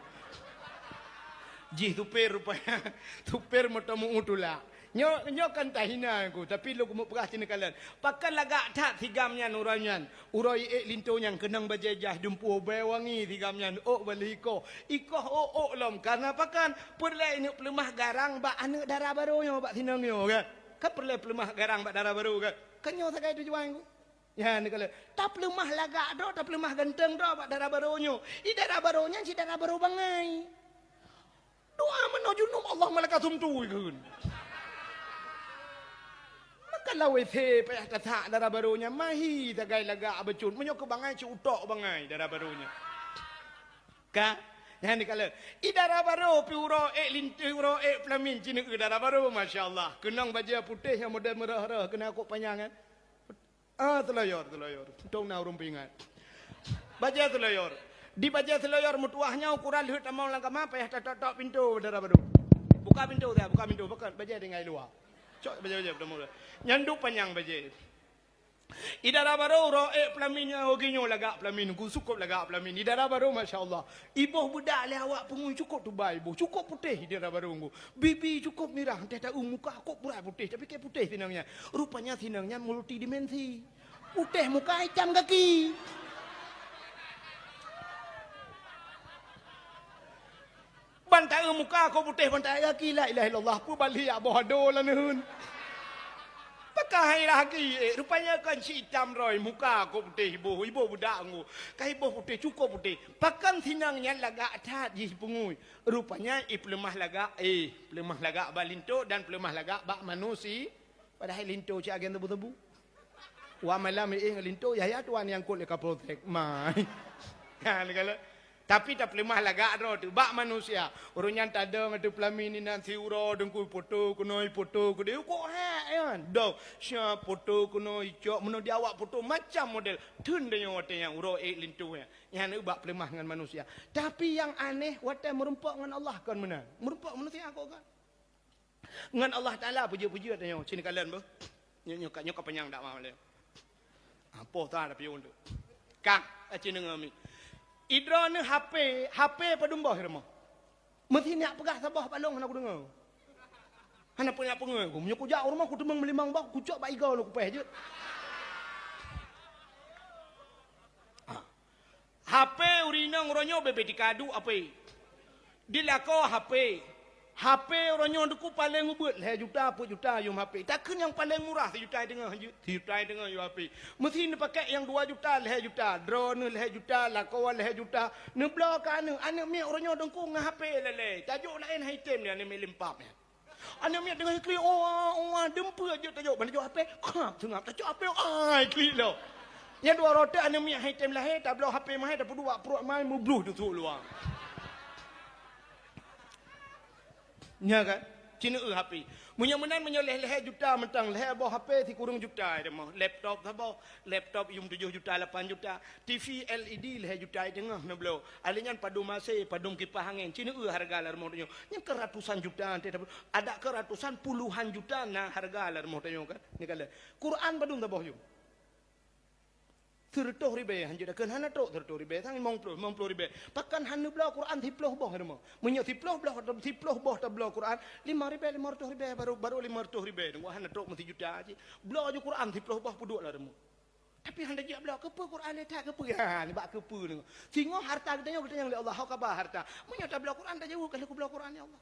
B: Jih tupir rupanya. Tupir motor mu utulak. Nyo kan tahina aku tapi lu kumuk perah cina kalian. Pakai lagak tak tigamnya nuranyan. Urai linto yang kenang bajajah jumpu bewangi tigamnya. Baliko. Ikoh lom karena pakan perlai ini pelemah garang bak anak darah barunya bak sinangnya kan. Kan perlu pelemah garang bak darah baru kan. Kenyo sakai tujuan ku. Ya ni kala. Tak pelemah lagak do, tak pelemah ganteng do bak darah barunya. I darah barunya si darah baru bangai. Doa menuju nom Allah malaikat sumtu ikun. Maka lawe the payah tatak darah barunya mahi sakai lagak becun. Menyo ke bangai ci utok bangai darah barunya. Ka yang ni kala idara baru piuro linturo pelamin cina idara baru masya-Allah kenang baju putih yang model merah-merah kena kok panjangan telayor tong na rumpingan baju telayor di baju telayor mutuahnya ukuran lihat amau langkah apa ya tok pintu idara baru buka pintu bukan baju dengan luar cok baju bermula nyandu panjang baju idara baru ro pelaminnya oginyo lagak pelamin ku cukup lagak pelamin idara baru masya-Allah ibu budak le awak pengun cukup tu bai ibu cukup putih idara baru ku bibi cukup merah teh tak muka kok pura putih tapi ke putih sinangnya rupanya sinangnya multidimensi putih muka hitam kaki bantai muka kok putih bantai kaki la ilaha illallah pu bali ya bodoh lah neun Pakai lagi, rupanya kan si hitam roy muka kau putih ibu budak aku, kau ibu putih cukup putih, pakan sinangnya lagak tat di pungui, rupanya pelemah lagak balinto dan pelemah lagak bak manusia, padahal linto si agen tebu-tebu, wa malam linto ya tuan yang kulit kaprotek, mai, kan kalau tapi tak pelemah lagak ro tu bak manusia urunyan tadang atu pelamin ni nanti uro dengku foto kunoi foto ku dia kok kan do sya foto kunoi cok meno dia awak foto macam model tun dia wate yang uro lintu yang ni bak pelemah dengan manusia tapi yang aneh wate merumpok dengan Allah kan menang merumpok manusia kok kan Ngan Allah Taala puja-puja tanya sini kalian ber. Nyok penyang dak mau le. Apa ta ada pion tu. Kak acin ngami. Idra ni HP padumbah remah. Mesti nak pegah sabah palong nak aku dengar. Hana punya pengai aku. Menyo kujak rumah aku temang melimang bah kucak bak igau lu kupeh je. HP urina ngoronyo bebe dikadu apa? Dilako HP. HP orang duku paling ubut 1 juta apa juta yung HP. Takkan yang paling murah 1 juta tengah je. 1 juta tengah yung HP. Mesti ni pakai yang 2 juta 1 juta. Drone 1 juta, lakawan 1 juta. Ni blok kan anak mi orang dengku ngah HP lele. Tajuk lain item ni anak mi limpap ni. Anak mi dengan klik dempa je tajuk. Mana tajuk HP? Kap tengah tajuk HP. Klik lo. Yang 2 rotak anak mi item lahir tak blok HP mahal tak perlu buat perut mai mubluh tu luar. Nya kan? Cina HP. Munya menan leh juta mentang leh bawah HP ti kurang juta dia mah. Laptop sabau. Laptop yung 7 juta 8 juta. TV LED leh juta tengah na belo. Alinyan padum masih padum kipas angin. Cina harga lar mau tanya. Nya ke ratusan juta ante ada ke ratusan puluhan juta na harga lar mau tanya kan. Ni kala. Quran padum sabau yung. 30 ribu hanjur dah kan hana tok 30 ribu sang 50 ribu pakan hanu bela Quran 30 boh demo munyo 30 boh ta bela Quran 5 ribu baru 500 ribu demo hana tok mesti juta aje bela je Quran 30 boh puduk lah demo tapi handa je bela ke Quran le tak ke ha ni bak ke ni singo harta kita yang Allah hak ba harta munyo ta bela Quran dah jauh kalau ku bela Quran ya Allah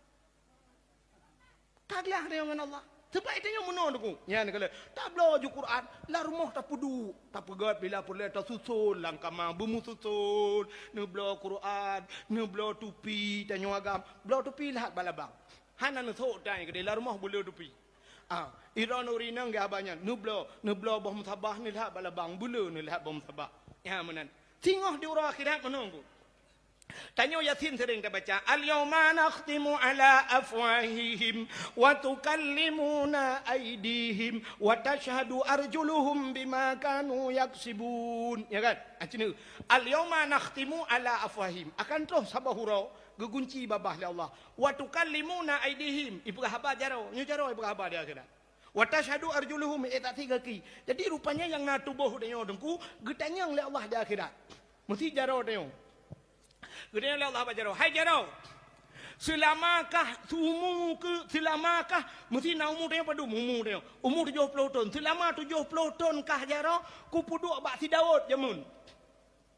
B: kaglah dengan Allah. Sebab itu yang menonton. Ya ni kalau tak belajar Quran, lah rumah tak pudu, tak pegat bila perlu tak susul, langkama bemu susul, ni belajar Quran, ni belajar tupi, tanya agam, belajar tupi lah balabang. Hana ni sok tanya ke lah rumah boleh tupi. Iran urina nggak banyak, ni belajar bah musabah ni lah balabang, boleh ni lah bah musabah. Ya menan. Tinggal di orang akhirat menunggu. Tanya Yasin sering kita baca al-yawma nakhtimu ala afwahihim wa tukallimuna aydihim wa tashhadu arjuluhum bima kanu yaksibun ya kan acina al-yawma nakhtimu ala afwahihim akan terus sabahura gegunci babah ya Allah wa tukallimuna aydihim ibu haba jaro nyu jaro ibu haba dia kira wa tashhadu arjuluhum tak tiga ki jadi rupanya yang na tubuh dia dengku getanyang oleh Allah di akhirat mesti jaro dia Kemudian Allah berjaro, hai jaro. Selamakah mesti nak umur dia pada umur 70 tahun. Selama 70 tahun kah jaro ku puduk bak si Daud jamun.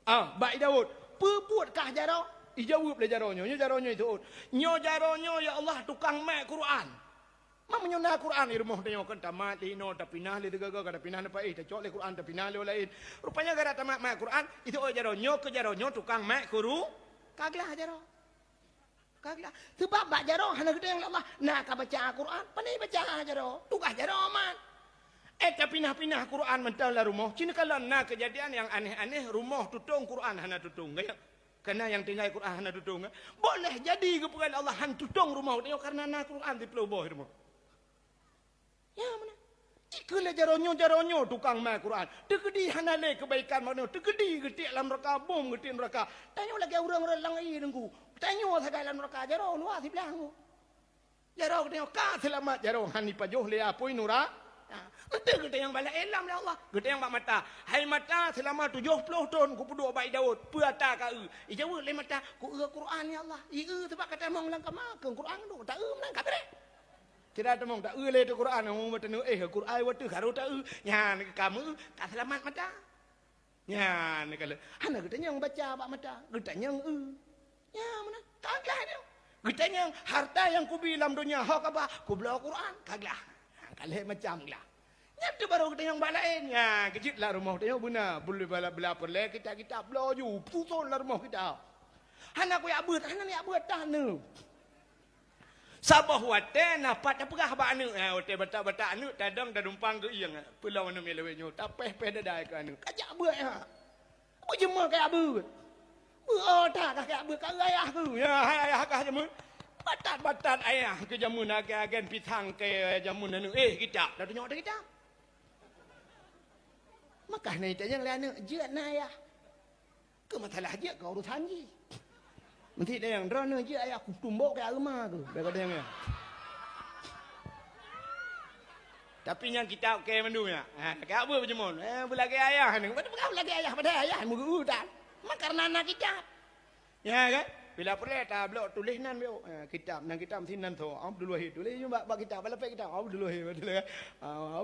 B: Bak Daud. Pebuat kah jaro? Ijawab le jaronyo. Nyo jaronyo itu. Nyo jaronyo ya Allah tukang mak Quran. Mam menyona Quran di rumah dia kan tamat lino tapi nah le degaga kada pinah na pai tak le Quran tapi nah le lain. Rupanya gara tamat mak Quran itu jaronyo ke jaronyo tukang mak guru. Kaglah jaro. Kaglah. Sebab bak jaro hana gede yang Allah. Nak baca Quran, pandai baca jaro. Tugas jaro man. Pinah-pinah Quran mental lah rumah. Cina kalau nak kejadian yang aneh-aneh rumah tutung Quran hana tutung gaya. Karena yang tinggal Quran hana tutung. Boleh jadi kepada Allah han tutung rumah dia karena nak Quran di peloboh rumah. Ya mana? Jikalau jaronyo tukang mai Quran. Tegedi hanale kebaikan mana? Tegedi getik dalam neraka bom getik neraka. Tanya lagi orang langai dengku. Tanya segala dalam neraka jaro luar si belangku. Jaro tengok ka selamat jaro hani pajoh le apoi nura. Betul getik yang bala elam le Allah. Getik yang bak mata. Hai mata selama 70 tahun ku peduk baik Daud. Puata ka Ijawa le mata ku Quran ya Allah. Sebab kata mong lang kamakeun Quran tu tak menang kabeh. Tidak ada mong tak le tu Quran mong betenu Quran watu karo tak nya kamu tak selamat mata. Nya ni kala. Hana getanya yang baca bak mata, getanya yang Ya mana? Kaglah dia. Getanya harta yang ku bilam dunia hak apa? Ku bela Quran, kaglah. Kala macam lah. Nya tu baru getanya yang bak lain. Ya, kecitlah rumah dia benar. Boleh bela perle kita bela ju. Pusul lah rumah kita. Hana ku ya beut, hana ni ya beut tanu. Sabah wate napat apakah ba anu wate bata anu tadang dah dumpang ke iang pulau anu melewenyo tapeh pedadai ke anu kajak beut ha bu jema kaya beut bu tak kaya beut ka ayah ku ya ayah kah jema batat ayah ke jamun agen pitang ke jamun anu kita dah tengok dah kita makah ni tanya le anu je na ayah ke masalah je ke urusan je Nanti dia yang drone je ayah aku tumbuk ke rumah tu. Dia kata yang Tapi yang kita ke mendunya. Kak apa berjemur? Belagi ayah ni. Bukan belagi ayah pada ayah mugu tak. Mak karena anak kita. Ya kan? Bila perlu tak blok tulis nan bio. Kitab nang kitab mesti nan tu. Abdul Wahid tulis juga bab kitab. Bala pek kitab Abdul Wahid betul kan?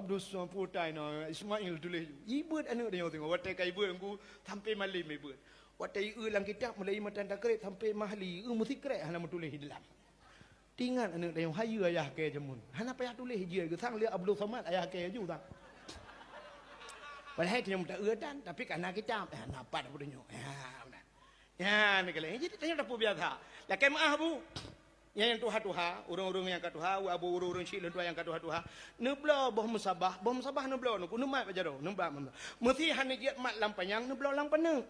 B: Abdul Putai no Ismail tulis. Ibut anak dia tengok. Watai kai ibut aku sampai malim ibut. Watai ulang kitab mulai matan tak kerek sampai mahli. Mesti kerek hana tulis di dalam. Tinggal anak dia hayu ayah ke jemun. Hana payah tulis je ke sang dia Abdul Samad ayah ke ju tak. Padahal dia minta dan tapi karena kitab napat aku tunjuk. Ya ni kalau jadi tanya dah biasa. Lah kai maah bu. Yang tuha-tuha, urang-urang yang katuha, abu urang-urang silun tua yang katuha-tuha. Nebla boh musabah nebla nu mat bajaro, nembak. Mesti hanya dia mat lampanyang nebla lampana.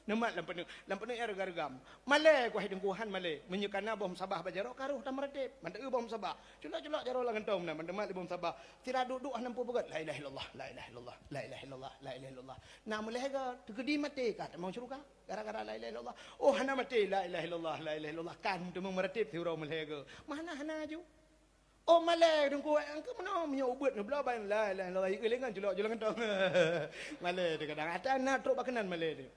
B: Nemat lampana ya regam. Malay ku hidung kuhan malay. Menyukana boh musabah bajaro karuh tam redep. Manda boh musabah. Culak-culak jaro lang entong na mandemat boh musabah. Tira duduk nampu begat. La ilaha illallah, la ilaha illallah, la ilaha illallah, la ilaha illallah. Na mulai ga tegedi mati ka mau suruh ka. Gara-gara la ilaha illallah. Oh hana mati la ilaha illallah, la ilaha illallah. Kan tu meretip tirau mulai ga. Mana hana ju. Oh malay dong ku angka mana menyo ubut nebla ban la ilaha illallah. Ilengan culak-culak entong. Malay de kadang ada nak truk bakanan malay de.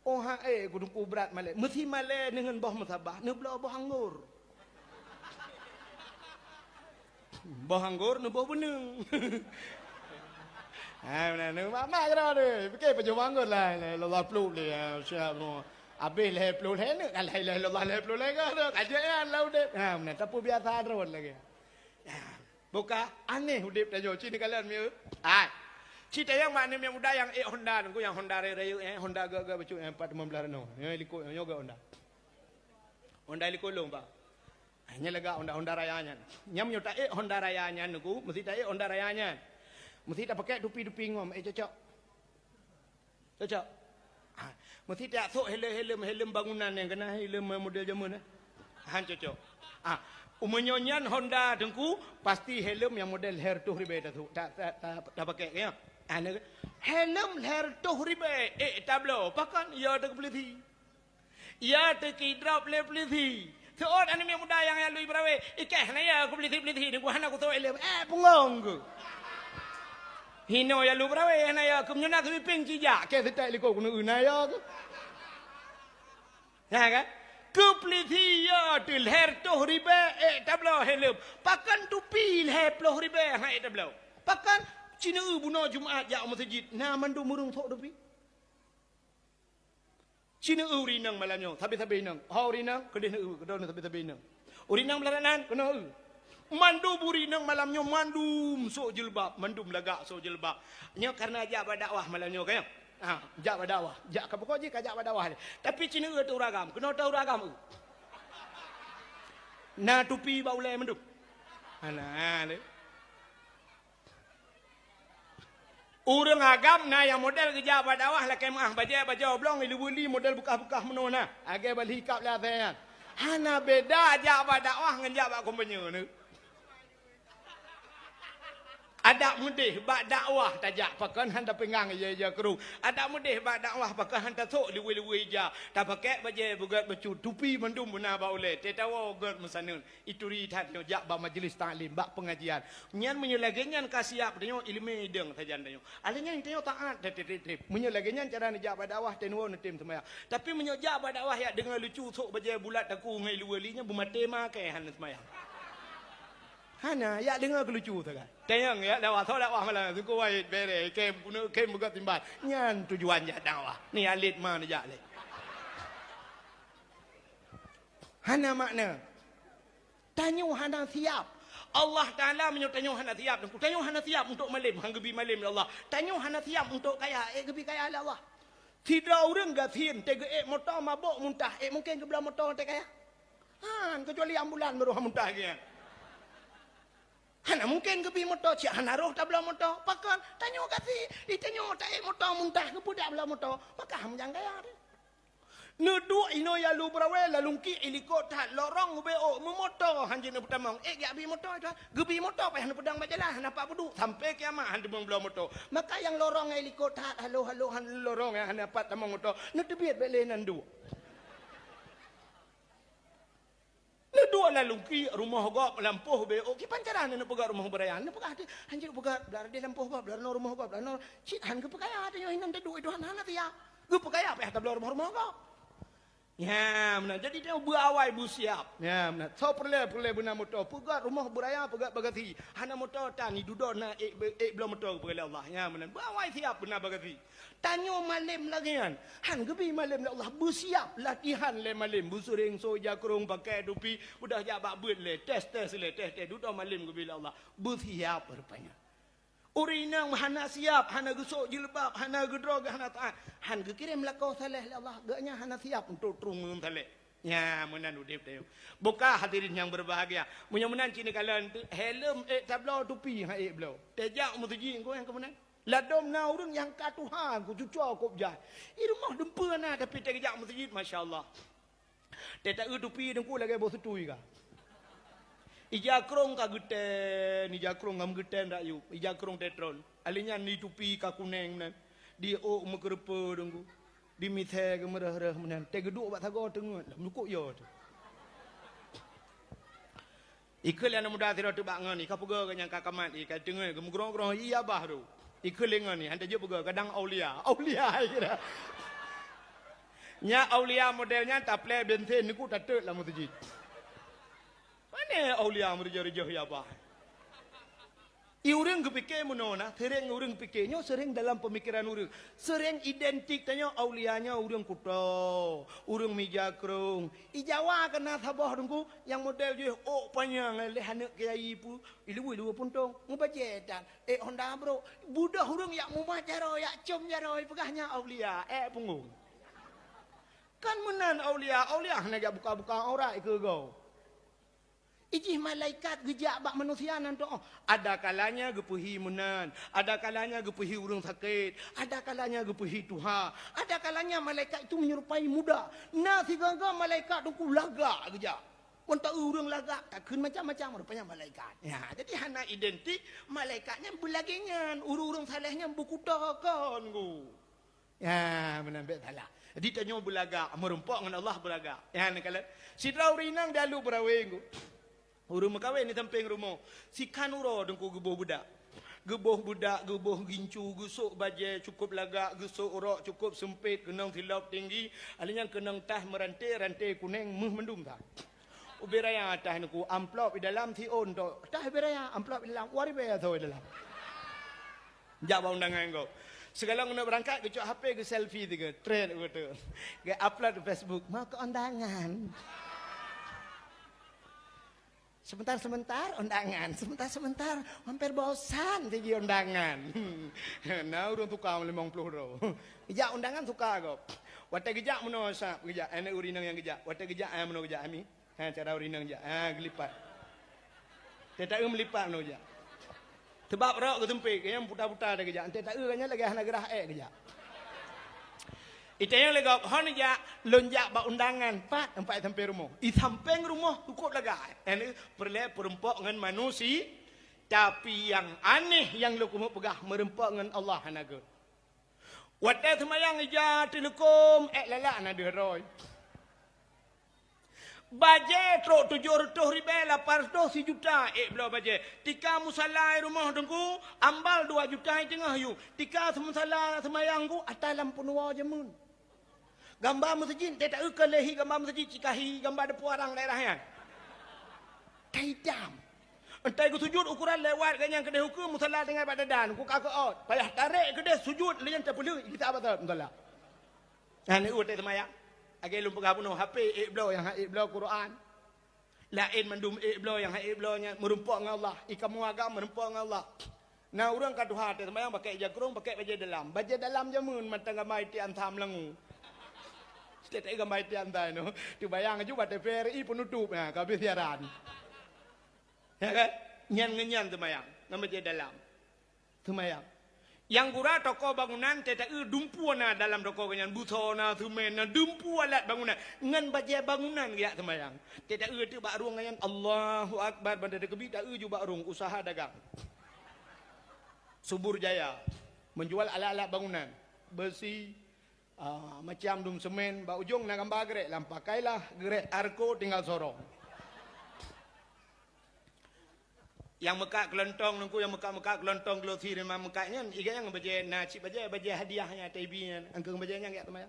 B: Oh gudungku berat malay. Mesti malay dengan boh musabah. Nebla boh anggur. Boh anggur ne boh beneng. Mana ne mama kira de. Pakai baju anggur lah. Allah peluk dia. Siap no. Habis leh peluk leh ne. Kalau Allah leh peluk leh kan. Kajian lau de. Mana tapi biasa drone lagi. Buka aneh udip dah jo. Cini kalian miu. Cita yang mana yang muda yang Honda nunggu yang Honda raya Honda gaga bacu 415 no. Yang liko yoga Honda. Honda liko long ba. Hanya lega Honda rayanya. Nyam nyota Honda rayanya nunggu mesti tak Honda rayanya. Mesti tak pakai dupi-dupi ngom cocok. Cocok. Mesti tak sok helm bangunan yang kena helm model zaman han cocok. Umenyonya Honda dengku pasti helm yang model hair tuh ribe tu. Tak pakai ya. Helm hair tuh ribe. Tablo pakan ya tak peliti. Ya tak drop le peliti. Seorang anak muda yang lui berawe. Ikah na ya aku peliti dengku han aku tahu helm. Pungong ku. Hino ya lu berawe na ya aku menyona tu ping cijak ke setai liko kuno una ya. Ya kan? Kepliti ya til her toh ribe tablo helm pakan tupi her ploh ribe tablo pakan cina buno Jumaat ya masjid na mandu murung tok tupi cina urinang malanyo tabi nang urinang kedeh kedon tabi nang urinang melaranan kena mandu burinang malamnyo mandum sok jilbab mandum lagak sok jilbab nya karena aja dakwah malanyo kaya jak badakwah. Jak ke pokok je kajak badakwah. Tapi Cina tu ragam. Kena tahu ragam. Na tupi bau le menduk. Ana ni. Urang agam na yang model kerja badakwah lah kemah baca oblong ilu-uli model buka-buka menona. Age bali hikap lah saya. Hana beda jak badakwah ngan jak bak kompenya ni. Ada mudih bak dakwah tajak pakan handa pengang je kru. Ada mudih bak dakwah pakan handa sok liwi-liwi je. Tak pakai baje bugat bacu tupi mendum bena ba oleh. Tetawa got mesanun. Itu rihat nyo jak ba majlis taklim bak pengajian. Nyan menyelagenyan kasiap denyo ilmu ideng tajan denyo. Alanya denyo taat trip. Menyelagenyan cara ni jak ba dakwah tenwo netim semaya. Tapi menyojak ba dakwah ya dengan lucu sok baje bulat aku ngai liwalinya bumate make han semaya. Hana ya dengar kelucu tu kan. Tayang ya dakwah malah tu kau wait bere kem buka timbat. Nyan tujuan ya dakwah. Ni alit mana jak le. Hana makna. Tanyo hana siap. Allah Taala menyutanyo hana siap. Tanyo hana siap untuk malim, hang gebi malim Allah. Tanyo hana siap untuk kaya, gebi kaya Allah. Tidak orang gatin tega motor mabuk muntah. Mungkin ke belah motor tega kaya. Kecuali ambulan baru muntah dia. Hana mungkin ke pi motor cik hana roh tak belah motor pakan tanyo kasih ditanyo tak motor muntah ke budak belah motor maka ham jang kaya nedu ino ya lu brawe la lungki iliko tak lorong be o motor hanjin pertama ya bi motor tu gebi motor pa hana pedang bajalah hana pak budu sampai kiamat hana belah motor maka yang lorong iliko tak halo han lorong hana pat tamang motor nedu biat belenan du nedu lalu ki rumah gop lampuh be o ki pancaran nak pegat rumah berayan nak pegat hanjir pegat belar di lampuh gop belar no rumah gop belar no cik han ke pekaya ada yo hinan dedu itu han dia ke pekaya pe ta belar rumah gop ya mana jadi dia berawai bu siap ya mana so perle bena motor pegat rumah beraya pegat bagati hana motor tani duduk na belum motor perle Allah ya mana berawai siap bena bagati tanyo malam lagi kan han gebi malam Allah bersiap latihan le malam busuring soja kerung pakai dupi udah jabak beut le tes duduk malam gebi Allah bersiap rupanya urinang hana siap hana gesok jilbab hana gedrog hana taat han gekirim lakau saleh Allah gaknya hana siap untuk turun saleh ya menan udip teu buka hadirin yang berbahagia mudah-mudahan cini kalian helm tablau tupi ha blau tejak mutuji engko yang kemenan ladom na urang yang ka Tuhan ku cucu kop jai i rumah dempa na tapi tejak mutuji masyaallah tetak tupi dengku lagi bos setui ka ija krong ka geten ija krong ngam geten dak yu ija krong tetron alinya ni tupi ka kuneng nan di o mekerepe dengku di mithe ke merah-merah menan te geduk bak tago tengut mukuk yo tu ikul yang muda tira tu bak ngani ka pega ke yang ka kamat i ka dengai ke mugrong-grong iya bah tu ikul lengan ni hanta je pega kadang aulia kira nya aulia modelnya taple benten niku tatek lah mutujid mana aulia merja-reja ya bah i urang kepikir menona sering urang pikirnya sering dalam pemikiran urang sering identik tanya aulianya urang kuto urang mija krung i Jawa kena sabah dengku yang model je oh panjang le hanek kiai pu ilu puntong ngubajetan honda bro budak urang yak mumajaro yak cum jaro pegahnya aulia punggung kan menan aulia nak buka-buka aurat ke kau ijih malaikat gejak bak manusia nanti ada kalanya gepuhi menan ada kalanya gepuhi urang sakit ada kalanya gepuhi Tuhan ada kalanya malaikat itu menyerupai muda nah sigangga malaikat tu lagak gejak untuk urang lagak takun macam-macam rupanya malaikat ya jadi hana identik malaikatnya belagingan urang salehnya bukutakan ku ya menambah salah jadi tanya belagak merempak dengan Allah belagak ya kalau sidra urinang dalu beraweng ku urang makawin ni samping rumah si kanuro dengku geboh budak geboh gincu gusuk baje cukup lagak gusuk urok cukup sempit kenang tilap tinggi alinya kenang tah merantai kuning mendum tak uberaya tah niku amplop di dalam ti on to tah beraya amplop di dalam wari be to dalam jak ba undangan kau segala nak berangkat ke cok HP ke selfie tiga trend gitu ke upload di Facebook mau ke undangan sebentar undangan sebentar hampir bosan tinggi undangan nah urang tukar 50 ro gejak undangan suka kau wate gejak meno sap gejak anak urinang yang gejak wate gejak meno gejak ami cara urinang gejak gelipat tetak melipat meno gejak sebab rok ke tempik yang putar-putar dah gejak tetak kanya lagi hana gerah gejak itanya lagi hana ja lonjak bak undangan 4 sampai rumah i samping rumah cukup laga ini perle perempak dengan manusia tapi yang aneh yang lu kumu pegah merempak dengan Allah hanaga wate semayang ija telekom lalak na deroi baje trok 700 ribu 800 juta belum baje tika musalla rumah dengku ambal 2 juta tengah yu tika musalla semayang ku atas lampu nuwa jemun gambar masjid tak kelehi gambar masjid cikahi gambar depu orang daerahnya kaidam entai ku sujud ukuran lewat kan yang kedai hukum musalla dengan badadan ku kakaot payah tarik kedai sujud lain tak perlu kita apa tahu musalla ni utai semaya age lum pegah puno HP iblau yang iblau Quran lain mandum iblau yang iblau nya merumpak dengan Allah ikamu agama merumpak dengan Allah nah urang ka Tuhan te semaya pakai jakrung pakai baju dalam jamun matang gamai ti antam lengu tak gambar tiang-tiang no. Tu bayang juga TVRI penutup kabeh siaran. Ya kan? Nyan-nyan semayang. Nama je dalam. Semayang. Yang gura toko bangunan tetak dumpu na dalam toko kanyan busona semen na dumpu alat bangunan. Ngan baje bangunan ya semayang. Tetak tu bak ruang kanyan Allahu Akbar bandar kebi tak juga ruang usaha dagang. Subur Jaya menjual alat-alat bangunan. Besi macam dum semen ba ujung nak gambar gerek lam pakailah gerek arko tinggal sorong Yang Mekah kelontong nungku yang Mekah kelontong glosi dengan Mekahnya iga yang baje nacip baje hadiahnya taibinya angkeng baje yang ya teman.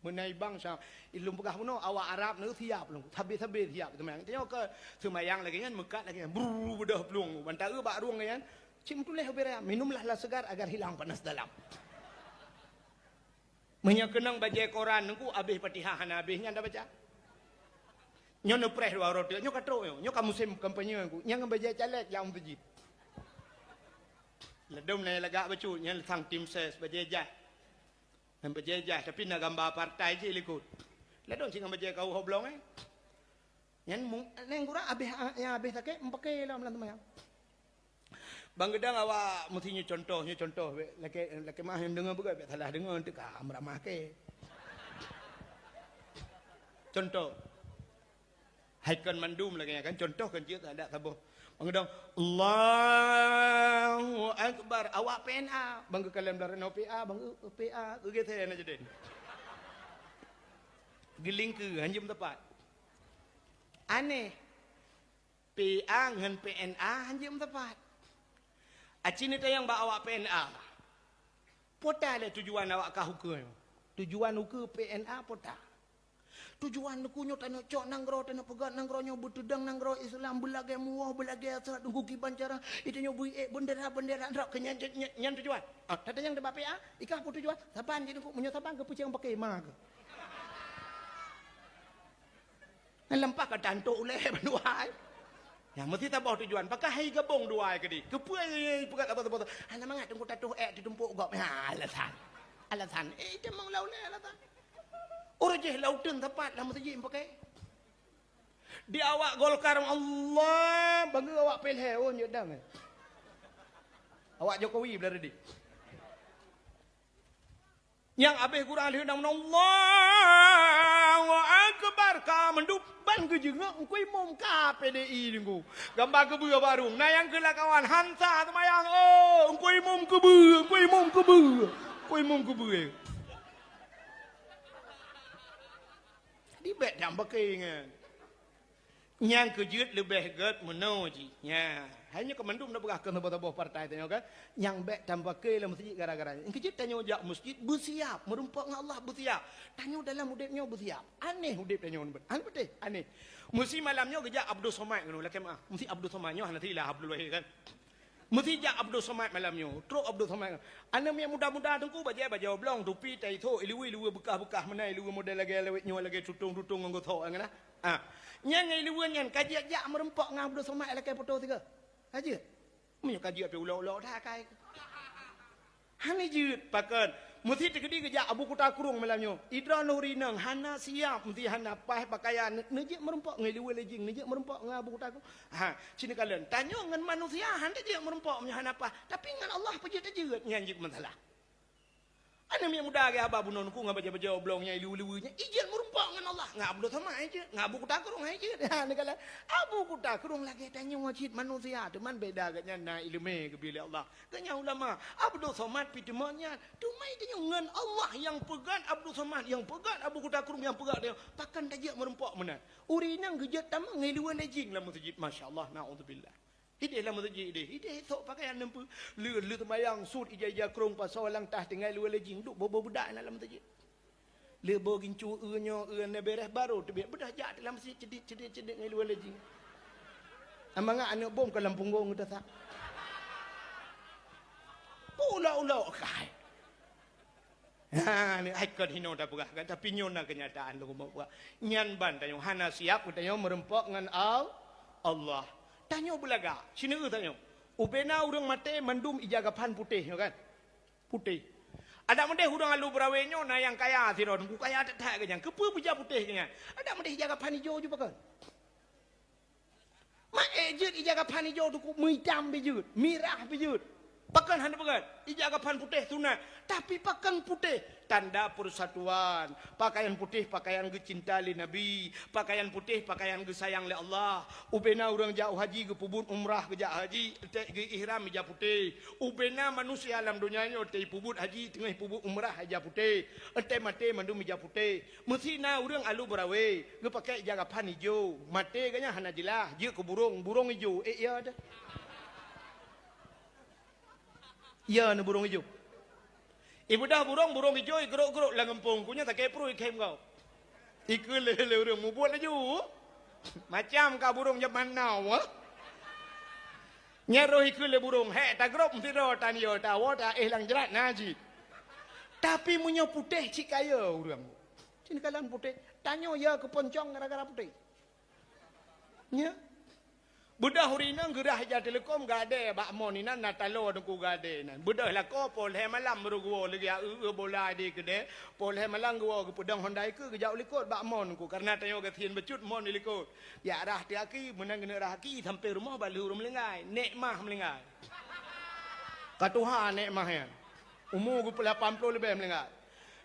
B: Menai bangsa ilmu pegah puno awak Arab nu siap lu. Habis siap teman. Tengok ke semayang lagi kan Mekah lagi bru bedah pelung. Bantara bak ruang kan. Cim tuleh bera minumlah la segar agar hilang panas dalam. Menyakenang baje Quran nungku habis Fatihah habisnya anda baca. Nyo no preh dua roti, nyo katro nyo kamu musim kampanye aku, nyo ngambaja caleg yang masjid. Ledom na laga bacu, nyo sang tim ses bajajah. Nan bajajah tapi na gambar partai je likut. Ledom sing ngambaja kau hoblong Nyan neng kurang habis yang habis tak pakai lah melan teman. Bang gedang awak mesti contoh laki mah yang dengar bukan salah dengar tu ka amramah ke. Contoh Haikon mandum lagi kan contoh kan dia tak ada tabuh. Mengedong Allahu Akbar awak PNA bangga kalam daran PA bangga PA gitu ya aja deh. Giling ke hanjum tepat. Aneh. PA dengan PNA hanjum tepat. Acini tayang ba awak PNA. Pota le tujuan awak ka hukum. Tujuan hukum PNA pota. Tujuan lu kunyo tanyo cok nanggro tanyo pegat nanggro nyo butudang nanggro Islam belage muah belage asal tunggu kiban cara itu nyo bui bendera ndrak kenyan nyan tujuan tata yang debape ikah pu tujuan saban jadi ku menyo saban ke pucang pakai mag lempak ka tanto uleh banduai yang mesti tabah tujuan pakai hai gabung duai ke di kepuai pegat apa ana mangat tunggu tatuh ditumpuk gop alasan demang laule alasan orang je lautan tepat lah masjid pakai. Di awak Golkar Allah bangga awak PLH on jodang. Awak Jokowi belar di. Yang habis kurang alih nama Allahu Akbar ka mendupan ke jengak ku imam ka PDI ningku. Gambar kebu barung. Nah yang kela kawan Hansa temayang ku imam kebu. Ku imam kebu. Bet jam pakai kan. Yang kejut lebih get menuji. Ya, hanya kemandum dah berah ke sebuah partai tanya kan. Yang bet jam pakai lah masjid gara-gara. Yang kejut tanya jak masjid bersiap, merumpak dengan Allah bersiap. Tanya dalam hidupnya bersiap. Aneh hidup tanya on. Aneh betul, aneh. Mesti malamnya kerja Abdul Somad kan. Laki mah, mesti Abdul Somadnya nanti lah Abdul Wahid kan. Mesti jak Abdul Somad malamnya. Teruk Abdul Somad. Anak yang muda-muda tengku baca oblong tupi tai tho ilui bekah-bekah menai ilui model lagi lewet nyawa lagi tutung nggo tho ngana. Nyan ilui nyan kaji jak merempok ngah Abdul Somad lagi foto tiga. Aja. Menyo kaji ape ulo-ulo dah kai. Hani jut pakan. Mesti tegedi kerja Abu Kuta Kurung malamnya. Idra Nurinang hana siap mesti hana pah pakaian nejek merempok ngeliwe lejing nejek merempok ngah Abu Kuta Kurung. Sini kalian tanya dengan manusia hana je merempok hana pah tapi dengan Allah pejat aja nyanjik masalah. Ana yang muda ke abah bunonku ngabaca-baca oblongnya ilu-ilunya ijin merempok dengan Allah. Ngah Abdul sama aja, ngah Abu Kuta Kurung aja. Nah kala Abu Kuta Kurung lagi tanya wajib manusia teman beda katnya na ilmu ke bila Allah. Tanya ulama Abdul Somad pitemannya tu mai tanya ngan Allah yang pegat Abdul Somad yang pegat Abu Kuta Kurung yang pegat dia takkan tajak merempok mana. Urinang gejat tamang ngiluan lejing lah masjid masya-Allah naudzubillah. Hidih lah masjid dia. Hidih sok pakaian nempu. Lu temayang sud ija-ija kerung pasal lang tah tinggal lu lejing duk bobo budak dalam masjid. Le bo gincu enyo ne beres baru tu bedah jak dalam masjid cedik ngai lu lejing. Amanga anak bom ke Lampung Gong tu tak. Ulau kai. Ha ni aikon hino dah buka kan tapi nyona kenyataan lu mau buat. Nyan ban tanya hana siap tanya merempok dengan Allah. Tanya belaga, sini tanya. Ubena urang mate mandum ijagapan putih, kan? Putih. Ada mende urang alu berawenyo na yang kaya siro, ku kaya tak kenyang. Kepu puja putih kenyang. Ada mende ijagapan hijau juga kan? Ma ejut ijagapan hijau tu ku hitam bijut, merah bijut. Pakan hanya pakan, ijagapan putih tunai. Tapi pakan putih, tanda persatuan. Pakaian putih, pakaian ke cinta li Nabi. Pakaian putih, pakaian ke sayang li Allah. Ubena orang jauh haji ke pubut umrah ke jauh haji. Ke ihram ija putih. Ubena manusia alam dunia ni, te pubut haji, tengah pubut umrah ija putih. Ente mate mandum ija putih. Mesti na orang alu berawe. Ke pakai ijagapan hijau. Mate kanya hana jelah. Dia ke burung hijau. Ya ada. Ya ni burung hijau. Ibu dah burung hijau geruk-geruk lah ngempung. Kunya tak kepru ikem kau. Iku le orang mu buat laju. Macam kau burung zaman now. Nyeroh iku le burung. Hek tak geruk mesti ro tanio tawo tak lang jerat najid. Tapi munyo putih cik kaya orang. Sini kalian putih. Tanyo ya ke poncong gara-gara putih. Ya. Budak hurina gerah ja telekom gade bak mon ni nan natalo dengku gade nan. Budak la ko pol he malam berugo lagi bola di kede. Pol he malam go ke pedang Honda ke gejau likut bak mon ku karena tanyo ke thin becut mon ni likut. Ya rah ti aki menang kena rah aki sampai rumah balu rum lengai. Nek mah melengai. Katuha nek mah ya. Umur ku 80 lebih melengai.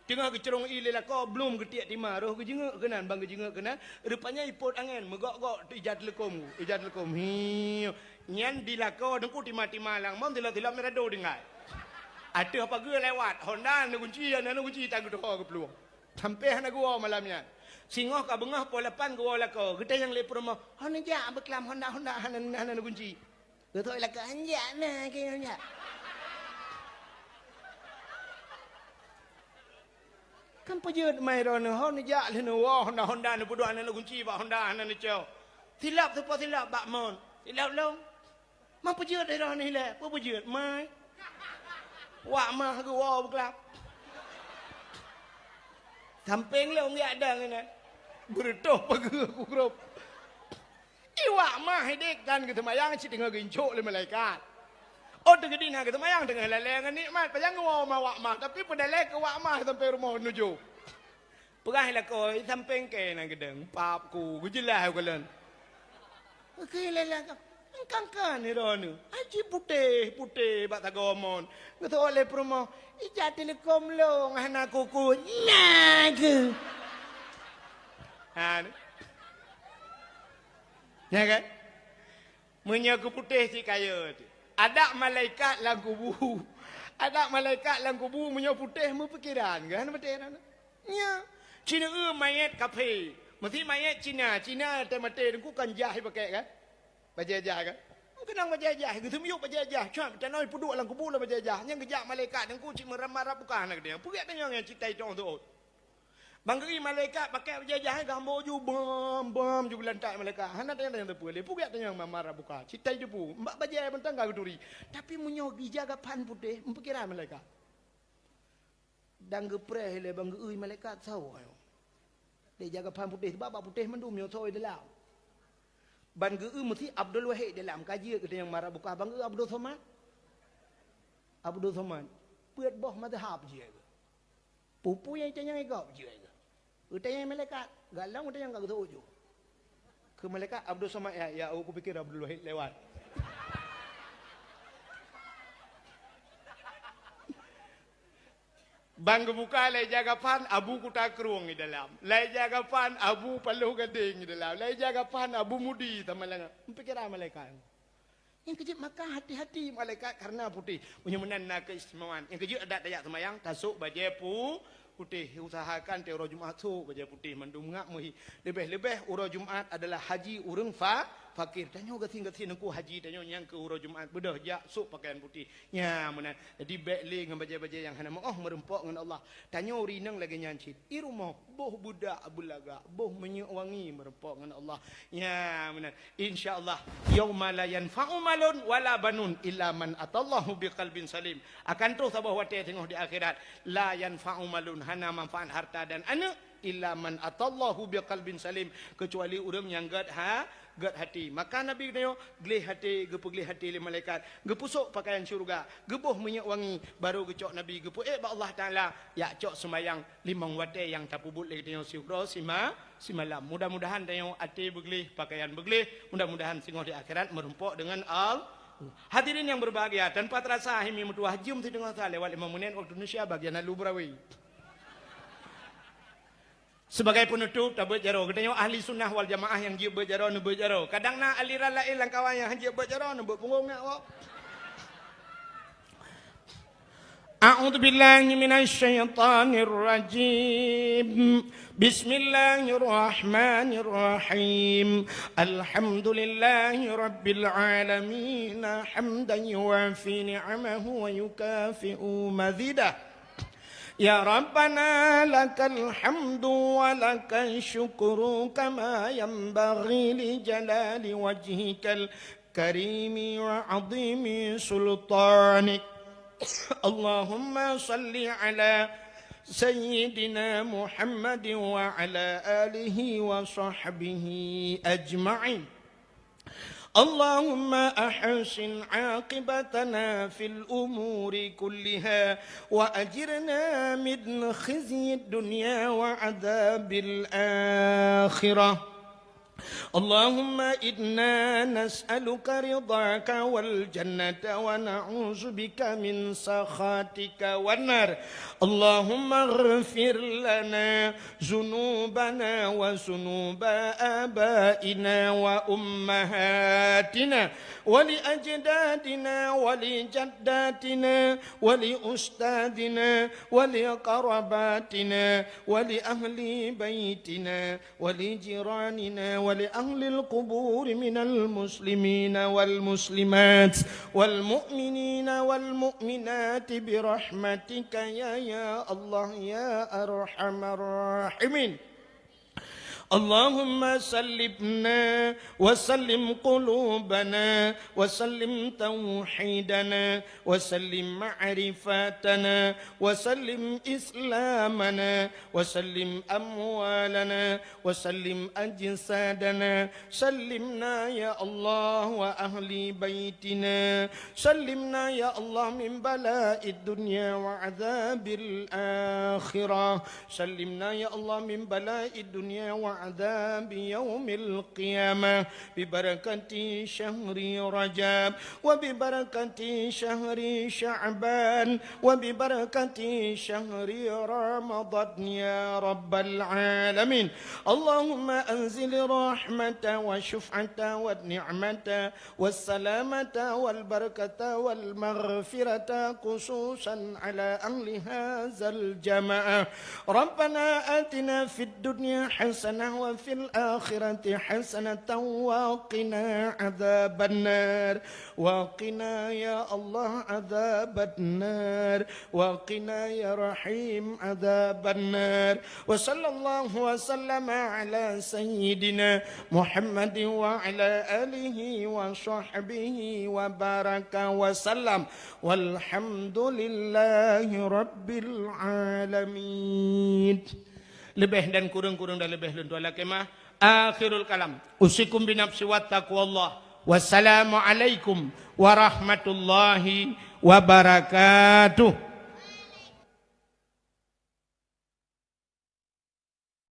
B: Tengah kecerong ile lah kau belum ketiak timah roh ke jenguk kenan bang ke jenguk kenan rupanya ipot angin megok-gok ijat telekom hiu nyan dilako dengku timah-timah lang mom tila-tila merado dengai ada apa ge lewat Honda na kunci tang doh ke peluang sampai hana gua malamnya singoh ka bengah pol 8 gua lako kita yang le promo hana ja beklam Honda hana kunci betul lah ke anja na kayaknya. Kan pejut mai rono hon ja le no Honda no bodo anan kunci ba Honda anan ceo. Tilap tu pa tilap bak mon. Tilap long. Mang pejut de rono le, pa pejut mai. Wa mah ke wa beklap. Samping le ong ya dang ni. Berdoh pege ku grup. Iwa mah hedek kan ke temayang ci tengah gincuk le malaikat. Oh tengah dina kita mayang tengah leleng nikmat payang wa ma wak mah tapi pada lek ke wak mah sampai rumah menuju. Perah lah kau sampai ke nang gedeng pap ku jelas ku len. Okey leleng kan ni rono. Aji putih bak tagomon. Kata oleh promo ija telekom long hana kuku. Nag. Han. Ya kan? Menyaku putih si kaya tu. Ada malaikat dalam kubu. Ada malaikat dalam kubu punya putih mu pikiran kan betul kan? Ya. Cina mayat kafe. Mesti mayat Cina te mate ku kan jah pakai kan? Bajajah kan? Kenang bajajah gitu miyuk bajajah. Cak tanoi puduk dalam kubu lah bajajah. Yang kejak malaikat dan ku cik meram-marap bukan nak dia. Pugat tanya yang citai tong tu. Bangkeri malaikat pakai bajajah gambar ju bam ju lantai malaikat. Hana tanya yang terpulih. Pugat tanya yang marah buka. Citai je pu. Mbak bajai bentang gak duri. Tapi munyogi jaga pan putih mempikiran malaikat. Dan gepreh le bangkeri malaikat tahu ayo. Dia jaga pan putih sebab putih mendum yo toy dalam. Bangkeri mesti Abdul Wahid dalam kaji ke yang marah buka bangkeri Abdul Somad. Abdul Somad. Puat boh mazhab je. Pupu yang tanya igap je. Utanya malaikat, galang utanya enggak tahu je. Ke malaikat Abdul Somad ya aku pikir Abdul Wahid lewat. Bang buka lai jaga pan abu kuta kerung di dalam. Lai jaga pan abu paluh gading di dalam. Lai jaga pan abu mudi tamalang. Pikiran malaikat. Yang kejut maka hati-hati malaikat karena putih. Punya menanda keistimewaan. Yang kejut ada dayak semayang tasuk baju putih. Usahakan te urang Jumaat tu baju putih mendum ngak muhi. Lebih-lebih urang Jumaat adalah haji urang fakir. Tanyo gatin-gatin aku haji tanyo yang ke urang Jumaat bedah jak sok pakaian putih. Ya menan. Jadi baikli dengan baju-baju yang hana merempok dengan Allah. Tanyo rinang lagi nyancit. I rumah boh budak bulaga, boh menyuk wangi merempok dengan Allah. Ya menan. Insya-Allah yauma la yanfa'u malun wala banun illa man atallahu biqalbin salim. Akan tu sabah wate tengok di akhirat la yanfa'u malun hana manfaat harta dan anak illa man atallahu biqalbin salim kecuali orang yang gad hati. Maka Nabi tanya gelih hati gelih hati le malaikat gepusuk pakaian syurga geboh minyak wangi baru gecok Nabi gepu ba Allah Taala ya cok sembayang limang wate yang tapubut le tanya syurga simalam. Mudah-mudahan tanya hati begelih pakaian begelih mudah-mudahan singoh di akhirat merempok dengan hadirin yang berbahagia tanpa terasa himi mutuah jum ti dengar ta lewat 5 menit waktu Indonesia bagian Alu Brawi. Sebagai penutup tak berjaro katanya ahli sunnah wal jamaah yang dia berjaro nu berjaro. Kadang nak aliran lain lang kawan yang dia berjaro nu berpunggung nak wak. أعوذ بالله من الشيطان الرجيم بسم الله الرحمن الرحيم الحمد لله رب العالمين حمدا يوافي نعمه ويكافئ مزيده يا ربنا لك الحمد ولك الشكر كما ينبغي لجلال وجهك الكريم وعظيم سلطانك اللهم صل على سيدنا محمد وعلى آله وصحبه أجمعين اللهم أحسن عاقبتنا في الأمور كلها وأجرنا من خزي الدنيا وعذاب الآخرة اللهم إنا نسألك رضاك والجنة ونعوذ بك من سخطك والنار اللهم اغفر لنا ذنوبنا وذنوب آبائنا وأمهاتنا ولأجدادنا ولجداتنا ولأستاذنا ولقرباتنا ولأهل بيتنا ولجيراننا ولأهل القبور من المسلمين والمسلمات والمؤمنين والمؤمنات برحمتك يا الله يا أرحم الراحمين اللهم سلمنا وسلم قلوبنا وسلم توحيدنا وسلم معرفتنا وسلم إسلامنا وسلم أموالنا وسلم أجسادنا سلمنا يا الله وأهل بيتنا سلمنا يا الله من بلاء الدنيا وعذاب الآخرة سلمنا يا الله من بلاء الدنيا وعذاب يوم القيامة ببركة شهر رجب وببركة شهر شعبان وببركة شهر رمضان يا رب العالمين اللهم أنزل رحمة وشفعة والنعمة والسلامة والبركة والمغفرة خصوصا على أهل هذا الجماعة ربنا آتنا في الدنيا حسنة وفي الآخرة حسنة وقنا عذاب النار وقنا يا الله عذاب النار وقنا يا رحيم عذاب النار وصلى الله وسلم على سيدنا محمد وعلى آله وصحبه وبارك وسلم والحمد لله رب العالمين lebih dan kurang-kurang dan lebih lentu ala kemah akhirul kalam usikum binafsi wa taqwallah wassalamualaikum warahmatullahi wabarakatuh.